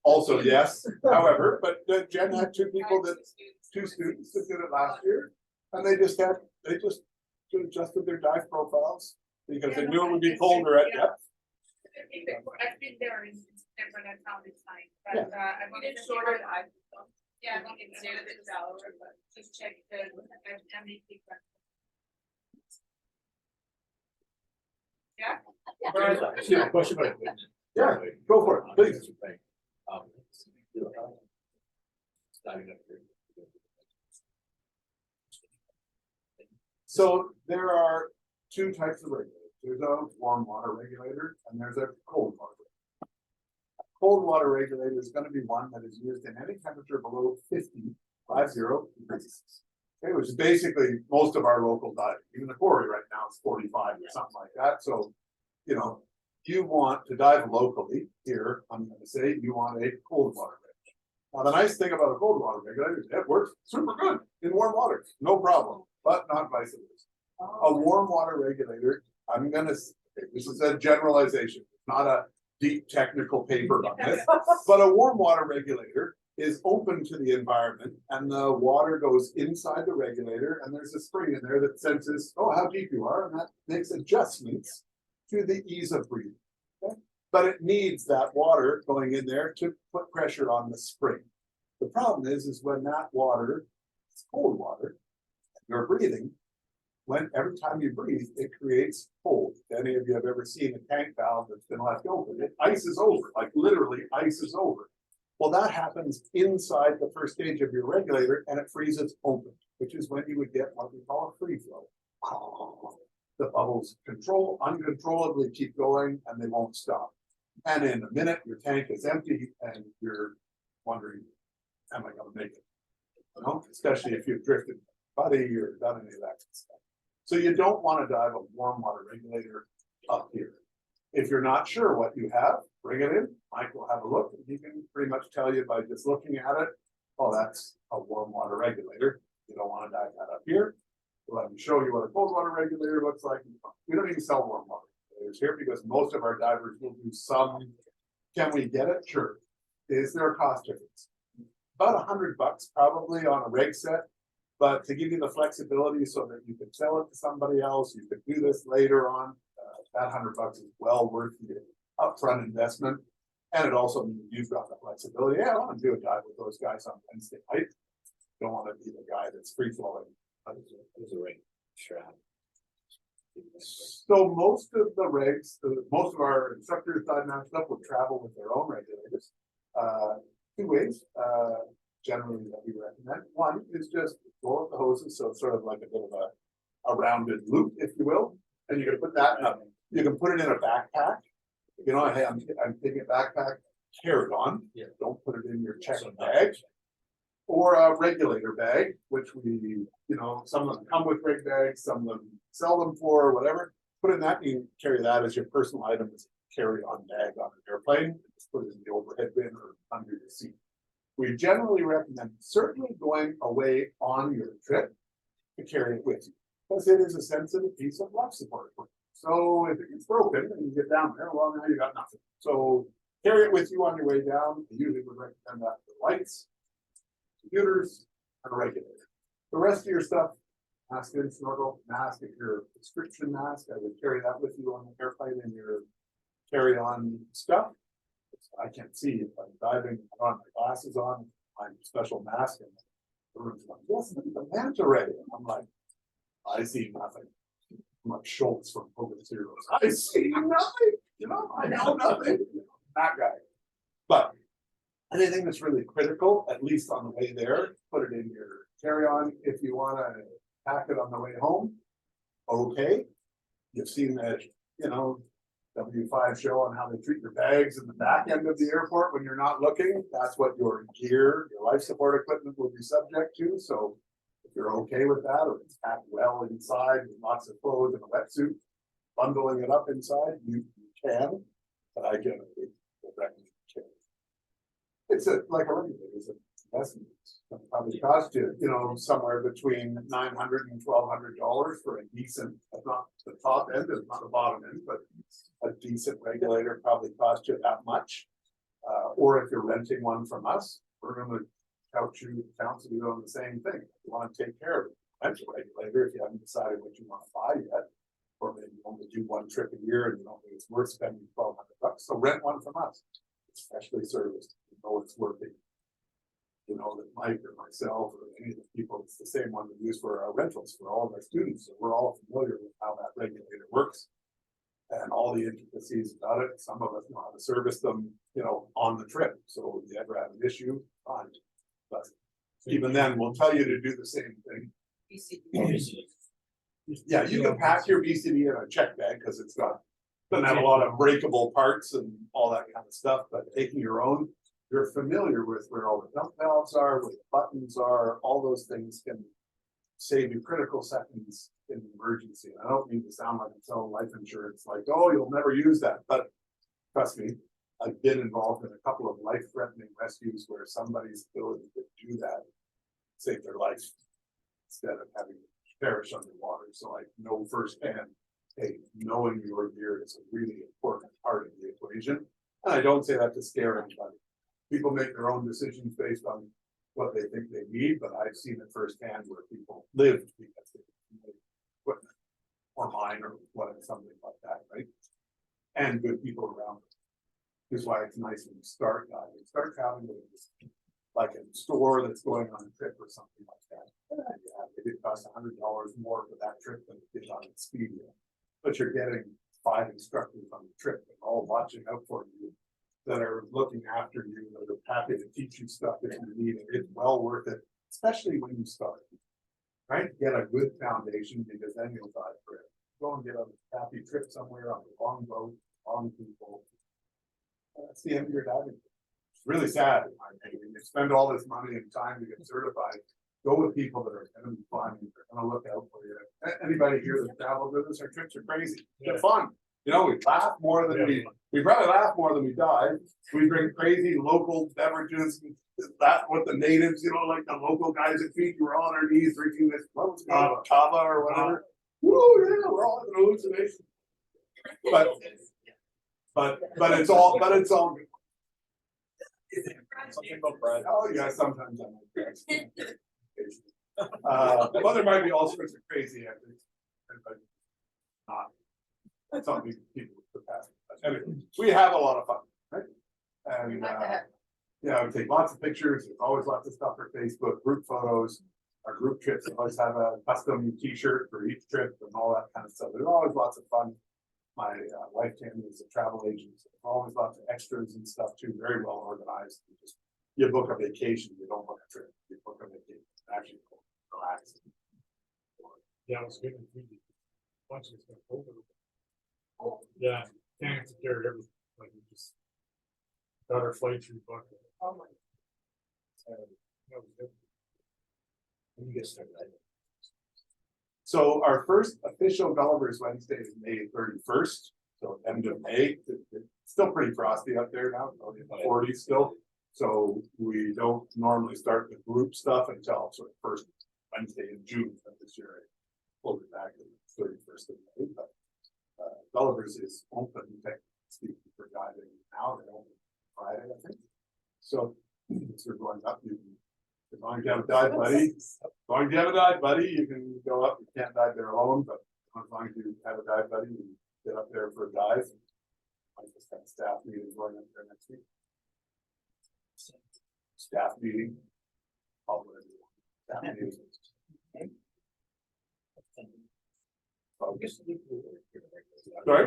A: Also, yes. However, but Jen had two students that did it last year, and they just adjusted their dive profiles because they knew it would be colder at depth.
H: I've been there in September, and I found it fine, but I wanted to shorter. Yeah, I wanted to do it shallower, but just check the, how many people. Yeah.
E: Question about it.
A: Yeah, go for it, please. So there are two types of regulators. There's a warm water regulator and there's a cold water regulator. A cold water regulator is going to be one that is used in any temperature below 50 degrees. Okay, which is basically most of our local diving. Even the quarry right now is 45 or something like that. So, you want to dive locally here, I'm going to say you want a cold water regulator. Now, the nice thing about a cold water regulator is it works super good in warm water, no problem, but not vice versa. A warm water regulator, I'm going to say, this is a generalization, not a deep technical paper on this, but a warm water regulator is open to the environment and the water goes inside the regulator and there's a spring in there that senses, how deep you are, and that makes adjustments to the ease of breathing. Okay? But it needs that water going in there to put pressure on the spring. The problem is when that water, it's cold water, you're breathing, every time you breathe, it creates cold. If any of you have ever seen a tank valve that's been left open, it ices over, like literally ices over. Well, that happens inside the first stage of your regulator and it freezes open, which is when you would get what we call a free flow. The bubbles uncontrollably keep going and they won't stop. And in a minute, your tank is empty and you're wondering, am I going to make it? Especially if you've drifted buddy or done any of that stuff. So you don't want to dive a warm water regulator up here. If you're not sure what you have, bring it in. Mike will have a look and he can pretty much tell you by just looking at it, that's a warm water regulator. You don't want to dive that up here. Let me show you what a cold water regulator looks like. We don't even sell warm water regulators here because most of our divers will do some. Can we get it? Sure. Is there a cost difference? About $100 probably on a reg set, but to give you the flexibility so that you can sell it to somebody else, you could do this later on. That $100 is well worth the upfront investment, and it also means you've got the flexibility. Yeah, I want to do a dive with those guys on Wednesday night. Don't want to be the guy that's free flowing.
E: There's a ring. Sure.
A: So most of the regs, most of our instructors, Divemasters stuff would travel with their own regulators. Two ways, generally that we recommend. One is just roll up the hoses, so it's sort of like a bit of a rounded loop, if you will. And you can put that in you can put it in a backpack You know, hey, I'm taking a backpack, carry on.
E: Yeah.
A: Don't put it in your check
E: So
A: bag. Or a regulator bag, which we, you know, some of them come with reg bags, some of them sell them for whatever. Put in that, you carry that as your personal item, as a carry-on bag on an airplane, just put it in the overhead bin or under your seat. We generally recommend certainly going away on your trip to carry it with you, because it is a sensitive piece of life support equipment. So if it gets broken and you get down there, well, now you got nothing. So carry it with you on your way down. I usually would recommend that for lights, computers, and a regulator. The rest of your stuff, mask and snorkel, mask, if you're a prescription mask, I would carry that with you on the airplane in your carry-on stuff. I can't see if I'm diving, I don't have my glasses on, my special mask, and the room's like, yes, the manta ray. And I'm like, I see nothing. I'm like Schultz from COVID Zeros. I see nothing, you know, I know nothing. That guy. But anything that's really critical, at least on the way there, put it in your carry-on. If you want to pack it on the way home, okay. You've seen that, you know, W5 show on how they treat your bags in the back end of the airport when you're not looking. That's what your gear, your life support equipment will be subject to. So if you're okay with that, or it's packed well inside with lots of clothes and a wetsuit, bundling it up inside, you can. But I generally recommend carry. It's like a regulator, it's an investment. It'll probably cost you, you know, somewhere between $900 and $1,200 for a decent, if not the top end, if not the bottom end, but a decent regulator probably costs you that much. Or if you're renting one from us, we're going to counsel you on the same thing. If you want to take care of it, rent a regulator if you haven't decided what you want to buy yet, or maybe you only do one trip a year and you don't think it's worth spending $1,200. So rent one from us. It's specially serviced. You know it's working. You know that Mike or myself or any of the people, it's the same one we use for our rentals for all of our students. So we're all familiar with how that regulator works and all the intricacies about it. Some of us know how to service them, you know, on the trip. So if you ever have an issue, fine. But even then, we'll tell you to do the same thing. Yeah, you can pack your VCD in a check bag because it's got, doesn't have a lot of breakable parts and all that kind of stuff, but taking your own, you're familiar with where all the dump valves are, where the buttons are, all those things can save you critical seconds in an emergency. And I don't mean to sound like I'm selling life insurance, like, oh, you'll never use that, but trust me, I've been involved in a couple of life-threatening rescues where somebody's ability to do that saved their life instead of having to perish underwater. So I know firsthand, hey, knowing your gear is a really important part of the equation. And I don't say that to scare anybody. People make their own decisions based on what they think they need, but I've seen it firsthand where people lived because they made equipment or mine or whatever, something like that, right? And good people around. This is why it's nice when you start diving, start traveling with like a store that's going on a trip or something like that. Yeah, it did cost $100 more for that trip than it did on Expedia. But you're getting 5 instructors on the trip and all watching out for you, that are looking after you, that are happy to teach you stuff if you need it. It's well worth it, especially when you start. Right? Get a good foundation because then you'll dive for it. Go and get a happy trip somewhere on a long boat, long people. That's the end of your diving. It's really sad, in my opinion. You spend all this money and time to get certified. Go with people that are going to be fun. They're going to look out for you. Anybody here that travels with us, our trips are crazy. They're fun. You know, we laugh more than we probably laugh more than we dive. We drink crazy local beverages. That's what the natives, you know, like the local guys at feed, we're all on our knees drinking this, what was it called, kava or whatever. Woo, yeah, we're all having hallucinations. But it's all good.
E: Something about bread.
A: Oh yeah, sometimes I'm like but there might be all sorts of crazy actors. But not something people would pass. Anyway, we have a lot of fun, right? And yeah, we take lots of pictures. There's always lots of stuff for Facebook, group photos. Our group trips always have a custom t-shirt for each trip and all that kind of stuff. There's always lots of fun. My wife Tammy is a travel agent, so there's always lots of extras and stuff too, very well organized. You book a vacation, you don't book a trip. You book a vacation, actually relax.
I: Yeah, it was good. Watching this over. Yeah, can't take care of everything. Got her flight through bucket.
G: Oh my.
I: That was good.
E: When you get started,
A: So our first official Gulliver's Wednesday is May 31st, so end of May. It's still pretty frosty up there now, only in the 40s still. So we don't normally start the group stuff until sort of first Wednesday in June of this year. Pulled it back to the 31st of May, but Gulliver's is open, technically for diving now. They're open Friday, I think. So we're going up. As long as you have a dive buddy, you can go up. You can't dive there alone, but as long as you have a dive buddy, you get up there for a dive. I just have a staff meeting going up there next week. Staff meeting. Call it whatever you want. Staff meeting. Sorry?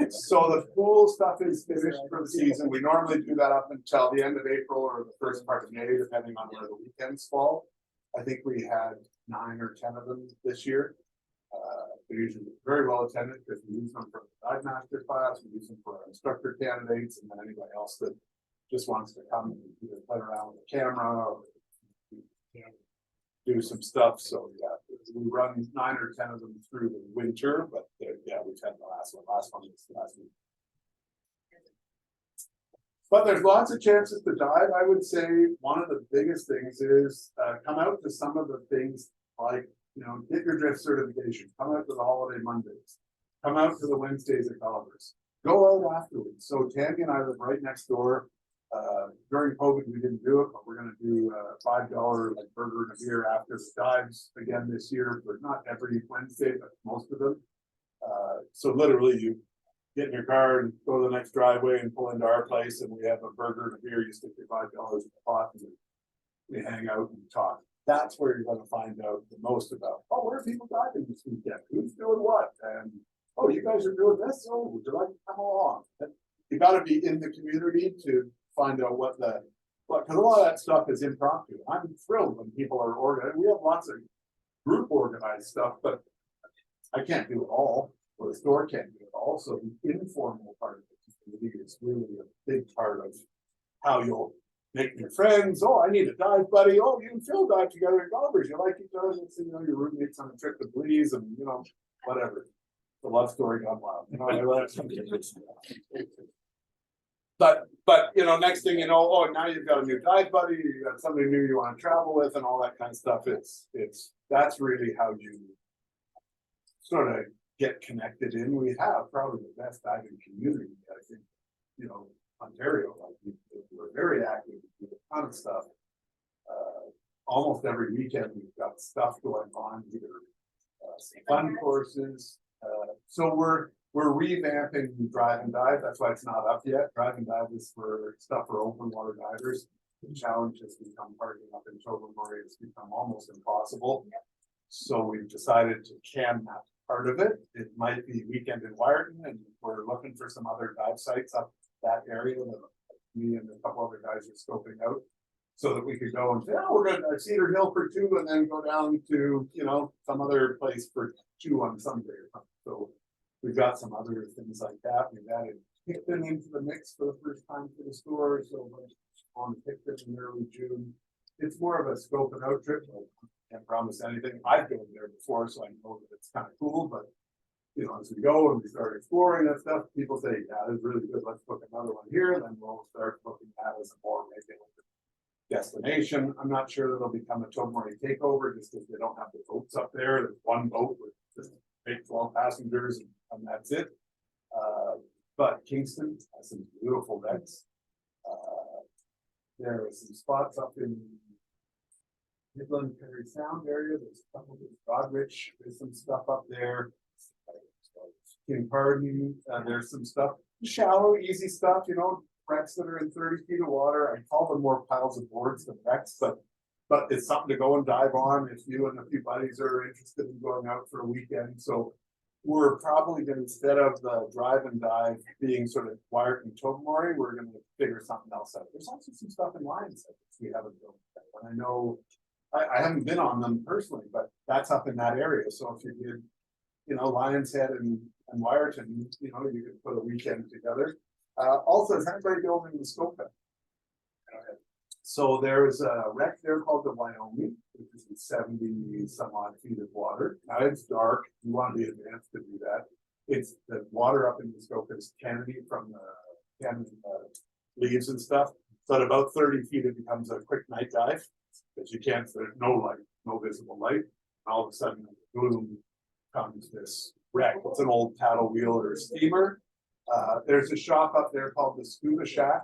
A: So the pool stuff is finished for the season. We normally do that up until the end of April or the first part of May, depending on where the weekends fall. I think we had 9 or 10 of them this year. They're usually very well attended because we use them for the dive master class, we use them for our instructor candidates, and then anybody else that just wants to come and either play around with the camera or do some stuff. So yeah, we run 9 or 10 of them through the winter, but yeah, we've had the last one. Last one was last week. But there's lots of chances to dive. I would say one of the biggest things is come out to some of the things like, you know, get your drift certification, come out to the holiday Mondays, come out to the Wednesdays at Gulliver's, go out afterwards. So Tammy and I live right next door. During COVID, we didn't do it, but we're going to do a $5 like burger and a beer after the dives again this year, but not every Wednesday, but most of them. So literally you get in your car and go to the next driveway and pull into our place, and we have a burger and a beer. You stick your $5 in the pot and we hang out and talk. That's where you're going to find out the most about, oh, where are people diving this weekend? Who's doing what? And, oh, you guys are doing this? Oh, would you like to come along? You got to be in the community to find out what because a lot of that stuff is impromptu. I'm thrilled when people are organized. We have lots of group organized stuff, but I can't do it all, or the store can't do it all. So the informal part of it is really a big part of how you'll make your friends. Oh, I need a dive buddy. Oh, you and Phil dive together at Gulliver's. You like each other. It's, you know, your roommates on a trip to Belize and, you know, whatever. The love story gone wild. You know, I love But you know, next thing you know, oh, now you've got a new dive buddy, you got somebody new you want to travel with, and all that kind of stuff. That's really how you sort of get connected in. We have probably the best diving community, I think, you know, Ontario. Like we're very active, we do a ton of stuff. Almost every weekend we've got stuff going on, either some fun courses. So we're revamping Drive and Dive. That's why it's not up yet. Drive and Dive is for stuff for open water divers. The challenge has become parking up in Tobermory. It's become almost impossible. So we've decided to can that part of it. It might be weekend in Wyerton, and we're looking for some other dive sites up that area that me and a couple other guys are scoping out, so that we could go and say, oh, we're going to Cedar Hill for 2, and then go down to, you know, some other place for 2 on Sunday or something. So we've got some other things like that. We've added Picton into the mix for the first time for the store. So on Picton in early June, it's more of a scope and out trip. I can't promise anything. I've been there before, so I know that it's kind of cool. But you know, as we go and we start exploring that stuff, people say, yeah, it's really good. Let's book another one here. And then we'll start booking that as a more maybe destination. I'm not sure that it'll become a Tobermory takeover just because they don't have the boats up there. There's one boat with just big 12 passengers and that's it. But Kingston has some beautiful wrecks. There are some spots up in Midland Perry Sound area. There's a couple of Godrich. There's some stuff up there. King Pardon. There's some stuff, shallow, easy stuff, you know, wrecks that are in 30 feet of water. I call them more piles of boards than wrecks, but it's something to go and dive on if you and a few buddies are interested in going out for a weekend. So we're probably going to, instead of the drive and dive being sort of wired in Tobermory, we're going to figure something else out. There's also some stuff in Lions that we haven't built yet. And I know I haven't been on them personally, but that's up in that area. So if you did, you know, Lion's Head and Wyerton, you know, you could put a weekend together. Also, is anybody building the scope? So there's a wreck there called the Wyoming, which is in 70 some odd feet of water. Now it's dark. You want to be advanced to do that. It's the water up in the scope is canopy from the canopy leaves and stuff. So at about 30 feet, it becomes a quick night dive because you can't, there's no light, no visible light. And all of a sudden, boom, comes this wreck. It's an old paddle wheel or steamer. There's a shop up there called the Scuba Shack.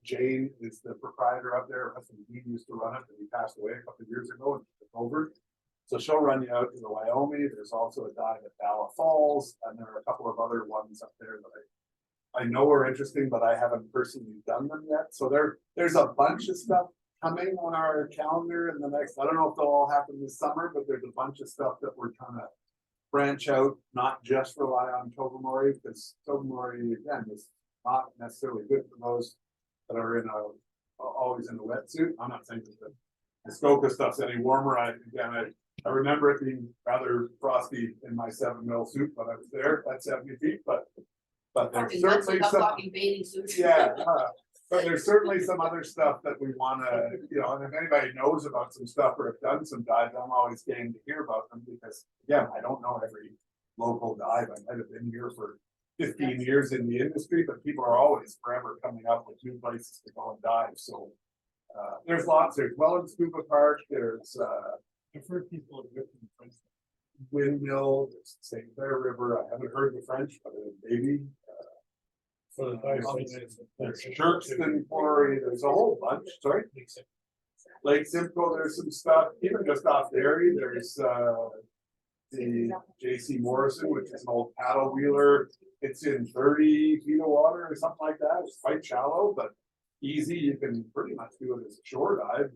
A: Jane is the proprietor up there. Her husband, he used to run it, and he passed away a couple of years ago and took over. So she'll run you out to the Wyoming. There's also a dive at Bala Falls, and there are a couple of other ones up there that I know are interesting, but I haven't personally done them yet. So there's a bunch of stuff coming on our calendar in the next, I don't know if they'll all happen this summer, but there's a bunch of stuff that we're trying to branch out, not just rely on Tobermory, because Tobermory, again, is not necessarily good for those that are in always in a wetsuit. I'm not saying that the Skoka stuff's any warmer. I remember it being rather frosty in my 7 mil suit when I was there at 70 feet, but there's certainly some,
G: bathing suits.
A: yeah, but there's certainly some other stuff that we want to, and if anybody knows about some stuff or have done some dives, I'm always game to hear about them because, again, I don't know every local dive. I might have been here for 15 years in the industry, but people are always forever coming up with new places to go and dive. So there's lots. There's Welland Scuba Park. There's
I: I've heard people have written French.
A: Windmill. There's St. Clair River. I haven't heard the French, but maybe.
I: For the dive.
A: There's Sherkston Quarry. There's a whole bunch. Sorry. Lake Simcoe. There's some stuff. Even just off Derry. There's the J.C. Morrison, which is an old paddle wheeler. It's in 30 feet of water or something like that. It's quite shallow, but easy. You can pretty much do it as a shore dive.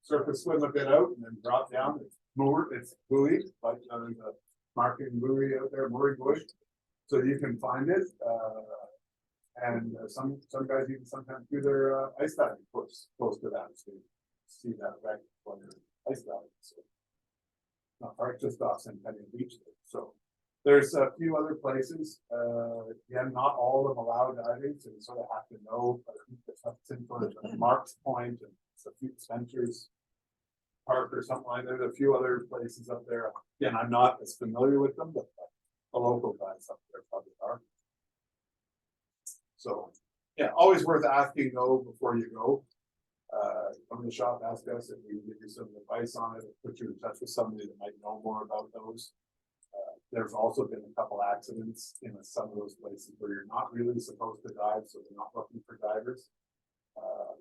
A: Surface swim a bit out and then drop down. It's moored, it's buoyed, like there's a marking buoy out there, mooring buoy. So you can find it. And some guys even sometimes do their ice diving course close to that to see that wreck when they're ice diving. So not far, just off St. Penny Beach there. So there's a few other places. Again, not all of them allow diving, so you sort of have to know. But I think it's in sort of Mark's Point and it's a few Spencer's Park or something like that. There's a few other places up there. Again, I'm not as familiar with them, but the local guys up there probably are. So yeah, always worth asking though before you go. Come to the shop, ask us if we can give you some advice on it, put you in touch with somebody that might know more about those. There's also been a couple accidents in some of those places where you're not really supposed to dive, so they're not looking for divers.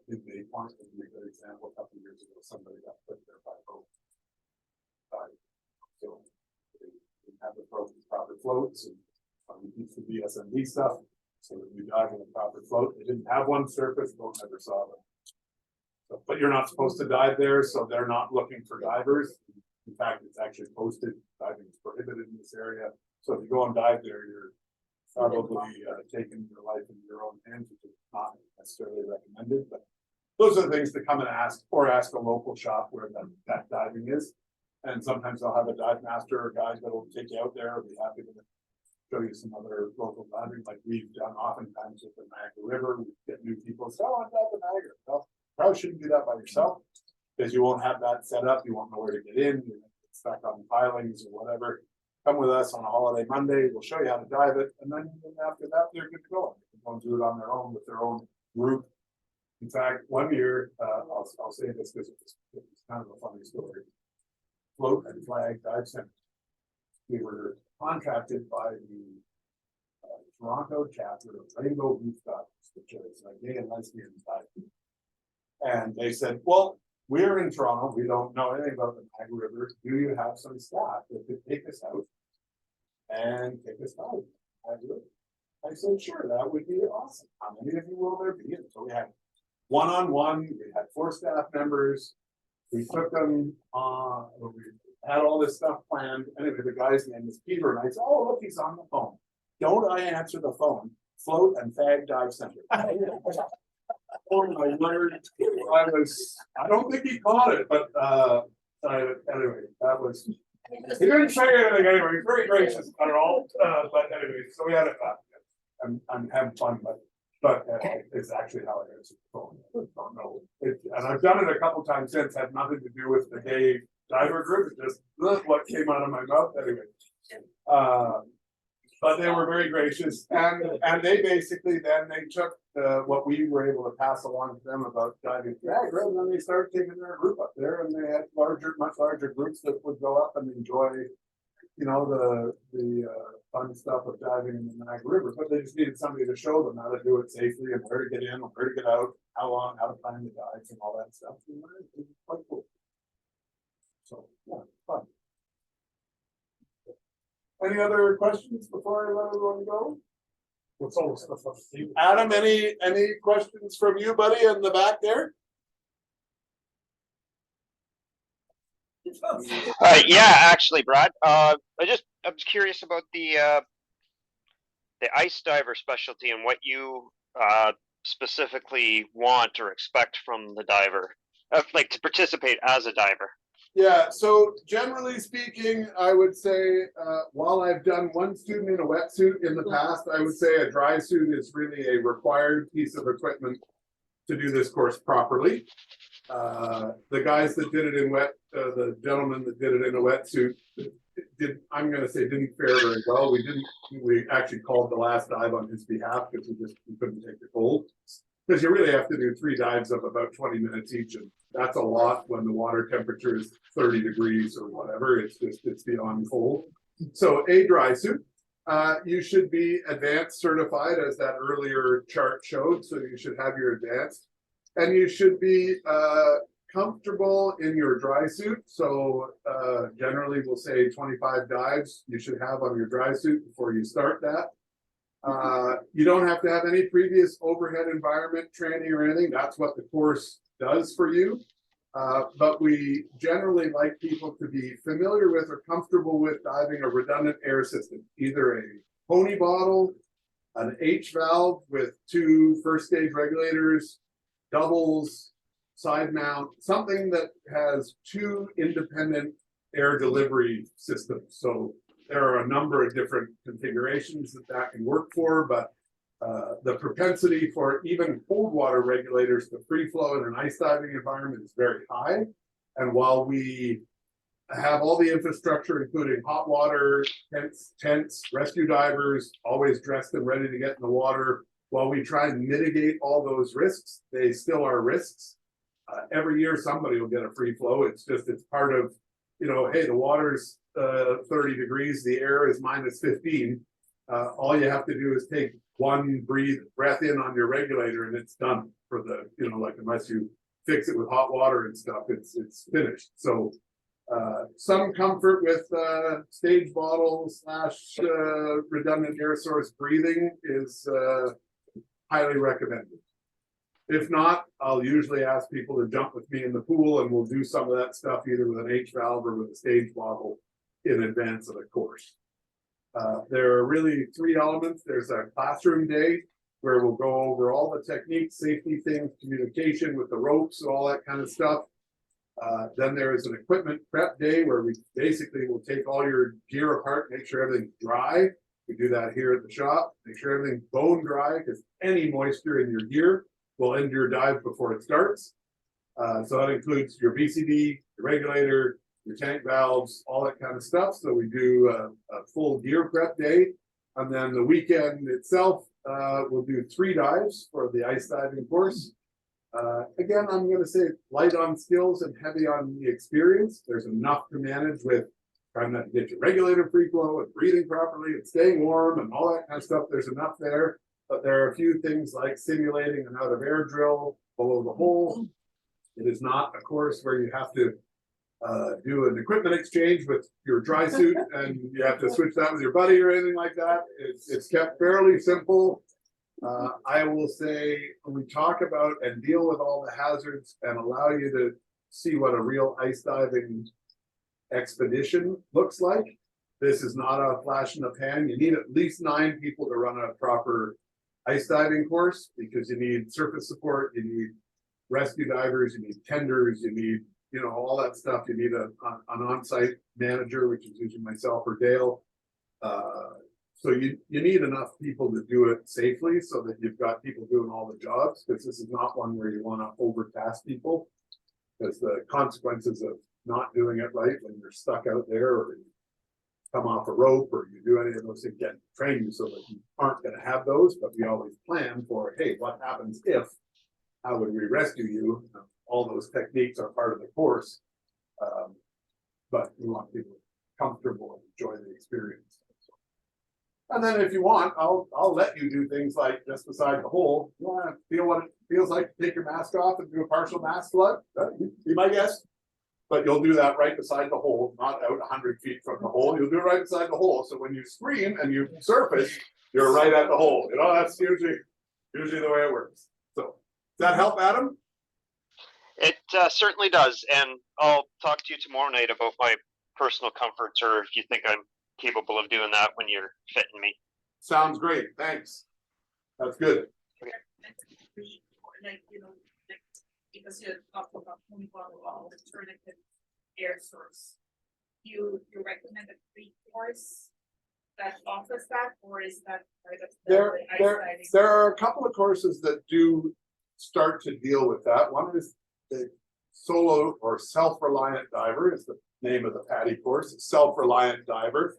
A: Big Bay Point would be a good example. A couple of years ago, somebody got put there by boat. So they didn't have the proper floats and we teach the BSMD stuff. So that we dive in a proper float. They didn't have one surface, boat never saw them. So, but you're not supposed to dive there, so they're not looking for divers. In fact, it's actually posted diving is prohibited in this area. So if you go and dive there, you're probably taking your life in your own hands, which is not necessarily recommended. But those are the things to come and ask, or ask a local shop where that diving is. And sometimes they'll have a dive master or guide that'll take you out there. I'll be happy to show you some other local diving, like we've done oftentimes with the Niagara River. We get new people say, "Oh, I'm dive the Niagara." Well, probably shouldn't do that by yourself because you won't have that set up. You won't know where to get in. You're stuck on pilings or whatever. Come with us on a holiday Monday. We'll show you how to dive it, and then after that, they're good to go. They can go and do it on their own with their own group. In fact, one year, I'll say this because it's kind of a funny story. Float and Flag Dive Center. We were contracted by the Toronto chapter of Rainbow Reef Divers, which is a gay and lesbian diving. And they said, "Well, we're in Toronto. We don't know anything about the Niagara River. Do you have some staff that could take us out and take us diving?" I said, "Sure, that would be awesome. How many of you will there be?" And so we had one-on-one. We had 4 staff members. We took them. We had all this stuff planned. Anyway, the guy's name is Peter, and I said, "Oh, look, he's on the phone. Don't I answer the phone? Float and Fag Dive Center." Oh my word! I don't think he caught it, but anyway, that was. He didn't say anything anyway. Very gracious, not at all. But anyway, so we had it. I'm having fun, but it's actually how it is. So, I don't know. And I've done it a couple times since, had nothing to do with the gay diver group, it just what came out of my mouth anyway. But they were very gracious, and they basically then they took what we were able to pass along to them about diving drag, and then they started taking their group up there, and they had much larger groups that would go up and enjoy, you know, the fun stuff of diving in the Niagara River. But they just needed somebody to show them how to do it safely and where to get in and where to get out, how long, how to find the dives and all that stuff. And it was quite cool. So yeah, fun. Any other questions before I let everyone go?
I: What's all the stuff up to you?
A: Adam, any questions from you, buddy, in the back there?
J: Yeah, actually, Brad. I'm curious about the ice diver specialty and what you specifically want or expect from the diver, like to participate as a diver.
A: Yeah, so generally speaking, I would say, while I've done one student in a wetsuit in the past, I would say a dry suit is really a required piece of equipment to do this course properly. The guys that did it in the gentleman that did it in a wetsuit I'm gonna say didn't fare very well. We actually called the last dive on his behalf because we couldn't take the cold. Because you really have to do 3 dives of about 20 minutes each, and that's a lot when the water temperature is 30 degrees or whatever. It's beyond cold. So a dry suit. You should be advanced certified, as that earlier chart showed. So you should have your advanced, and you should be comfortable in your dry suit. So generally, we'll say 25 dives you should have on your dry suit before you start that. You don't have to have any previous overhead environment training or anything. That's what the course does for you. But we generally like people to be familiar with or comfortable with diving a redundant air system, either a pony bottle, an H valve with 2 first stage regulators, doubles, side mount, something that has 2 independent air delivery systems. So there are a number of different configurations that can work for, but the propensity for even cold water regulators to free flow in an ice diving environment is very high. And while we have all the infrastructure, including hot water, tents, rescue divers, always dressed and ready to get in the water, while we try and mitigate all those risks, they still are risks. Every year somebody will get a free flow. It's part of, you know, hey, the water's 30 degrees, the air is minus 15. All you have to do is take one breath in on your regulator and it's done for the, you know, like unless you fix it with hot water and stuff, it's finished. So some comfort with stage bottle / redundant air source breathing is highly recommended. If not, I'll usually ask people to jump with me in the pool and we'll do some of that stuff either with an H valve or with a stage bottle in advance of the course. There are really 3 elements. There's a classroom day where we'll go over all the techniques, safety things, communication with the ropes, all that kind of stuff. Then there is an equipment prep day where we basically will take all your gear apart, make sure everything's dry. We do that here at the shop, make sure everything's bone dry because any moisture in your gear will end your dive before it starts. So that includes your VCD, your regulator, your tank valves, all that kind of stuff. So we do a full gear prep day. And then the weekend itself, we'll do 3 dives for the ice diving course. Again, I'm going to say light on skills and heavy on the experience. There's enough to manage with trying not to get your regulator free flow and breathing properly and staying warm and all that kind of stuff. There's enough there. But there are a few things like simulating an out of air drill below the hole. It is not a course where you have to do an equipment exchange with your dry suit and you have to switch that with your buddy or anything like that. It's kept fairly simple. I will say when we talk about and deal with all the hazards and allow you to see what a real ice diving expedition looks like, this is not a flash in the pan. You need at least 9 people to run a proper ice diving course because you need surface support, you need rescue divers, you need tenders, you need, you know, all that stuff. You need an on-site manager, which is usually myself or Dale. So you need enough people to do it safely so that you've got people doing all the jobs, because this is not one where you want to overtask people. Because the consequences of not doing it right when you're stuck out there, or you come off a rope, or you do any of those things, get train you so that you aren't going to have those. But we always plan for, hey, what happens if? How would we rescue you? All those techniques are part of the course, but we want people comfortable and enjoy the experience. And then if you want, I'll let you do things like just beside the hole. You want to feel what it feels like to take your mask off and do a partial mask flood? Be my guest. But you'll do that right beside the hole, not out 100 feet from the hole. You'll do it right beside the hole. So when you scream and you surface, you're right at the hole. You know, that's usually the way it works. So does that help, Adam?
J: It certainly does, and I'll talk to you tomorrow night about my personal comforts, or if you think I'm capable of doing that when you're fitting me.
A: Sounds great. Thanks. That's good.
H: Like, you know, like, because you're talking about alternative air source. You recommend a free course that offers that, or is that part of the
A: There are a couple of courses that do start to deal with that. One is the solo or self-reliant diver is the name of the PADI course. Self-reliant diver.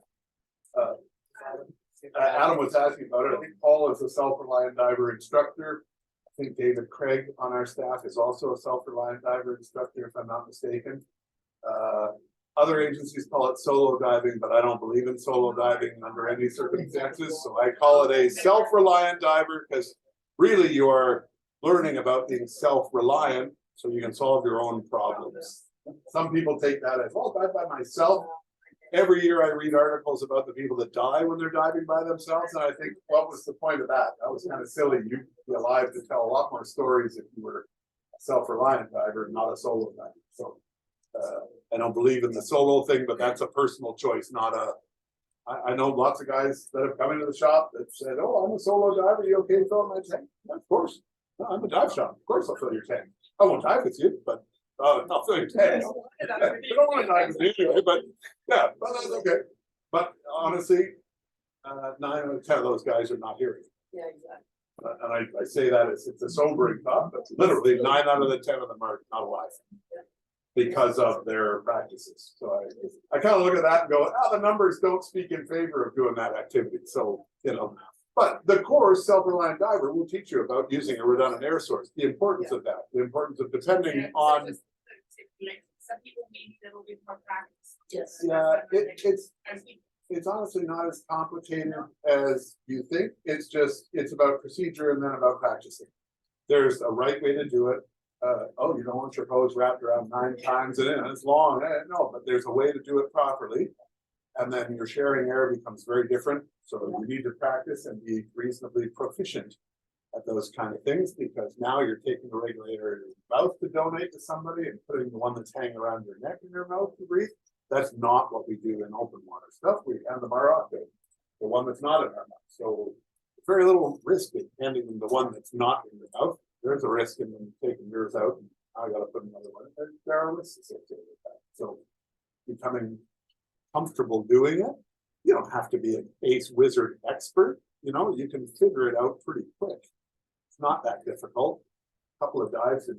A: Adam was asking about it. I think Paul is a self-reliant diver instructor. I think David Craig on our staff is also a self-reliant diver instructor, if I'm not mistaken. Other agencies call it solo diving, but I don't believe in solo diving under any circumstances. So I call it a self-reliant diver, because really you are learning about being self-reliant so you can solve your own problems. Some people take that as, oh, dive by myself. Every year I read articles about the people that die when they're diving by themselves, and I think, what was the point of that? That was kind of silly. You'd be alive to tell a lot more stories if you were a self-reliant diver and not a solo diver. So I don't believe in the solo thing, but that's a personal choice, not a. I know lots of guys that have come into the shop that said, "Oh, I'm a solo diver. Are you okay to fill my tank?" Yeah, of course. No, I'm a dive shop. Of course, I'll fill your tank. I won't dive with you, but I'll fill your tank. We don't want to dive with you anyway, but yeah, but that's okay. But honestly, 9 out of 10 of those guys are not here.
G: Yeah, exactly.
A: And I say that it's a sobering thought, but literally 9 out of the 10 of them are not alive because of their practices. So I kind of look at that and go, the numbers don't speak in favor of doing that activity. So, you know, but the course, Self-Reliant Diver, will teach you about using a redundant air source, the importance of that, the importance of depending on.
H: Like, some people need a little bit more practice.
G: Yes.
A: Yeah, it's honestly not as complicated as you think. It's about procedure and then about practicing. There's a right way to do it. You don't want your hose wrapped around 9 times and it's long. No, but there's a way to do it properly. And then your sharing air becomes very different. So you need to practice and be reasonably proficient at those kind of things, because now you're taking the regulator in your mouth to donate to somebody and putting the one that's hanging around your neck in your mouth to breathe. That's not what we do in open water stuff. We hand them our octave, the one that's not in our mouth. So very little risk in handing them the one that's not in the mouth. There's a risk in them taking yours out, and I got to put another one. There are risks associated with that. So becoming comfortable doing it, you don't have to be an ace wizard expert. You know, you can figure it out pretty quick. It's not that difficult. A couple of dives.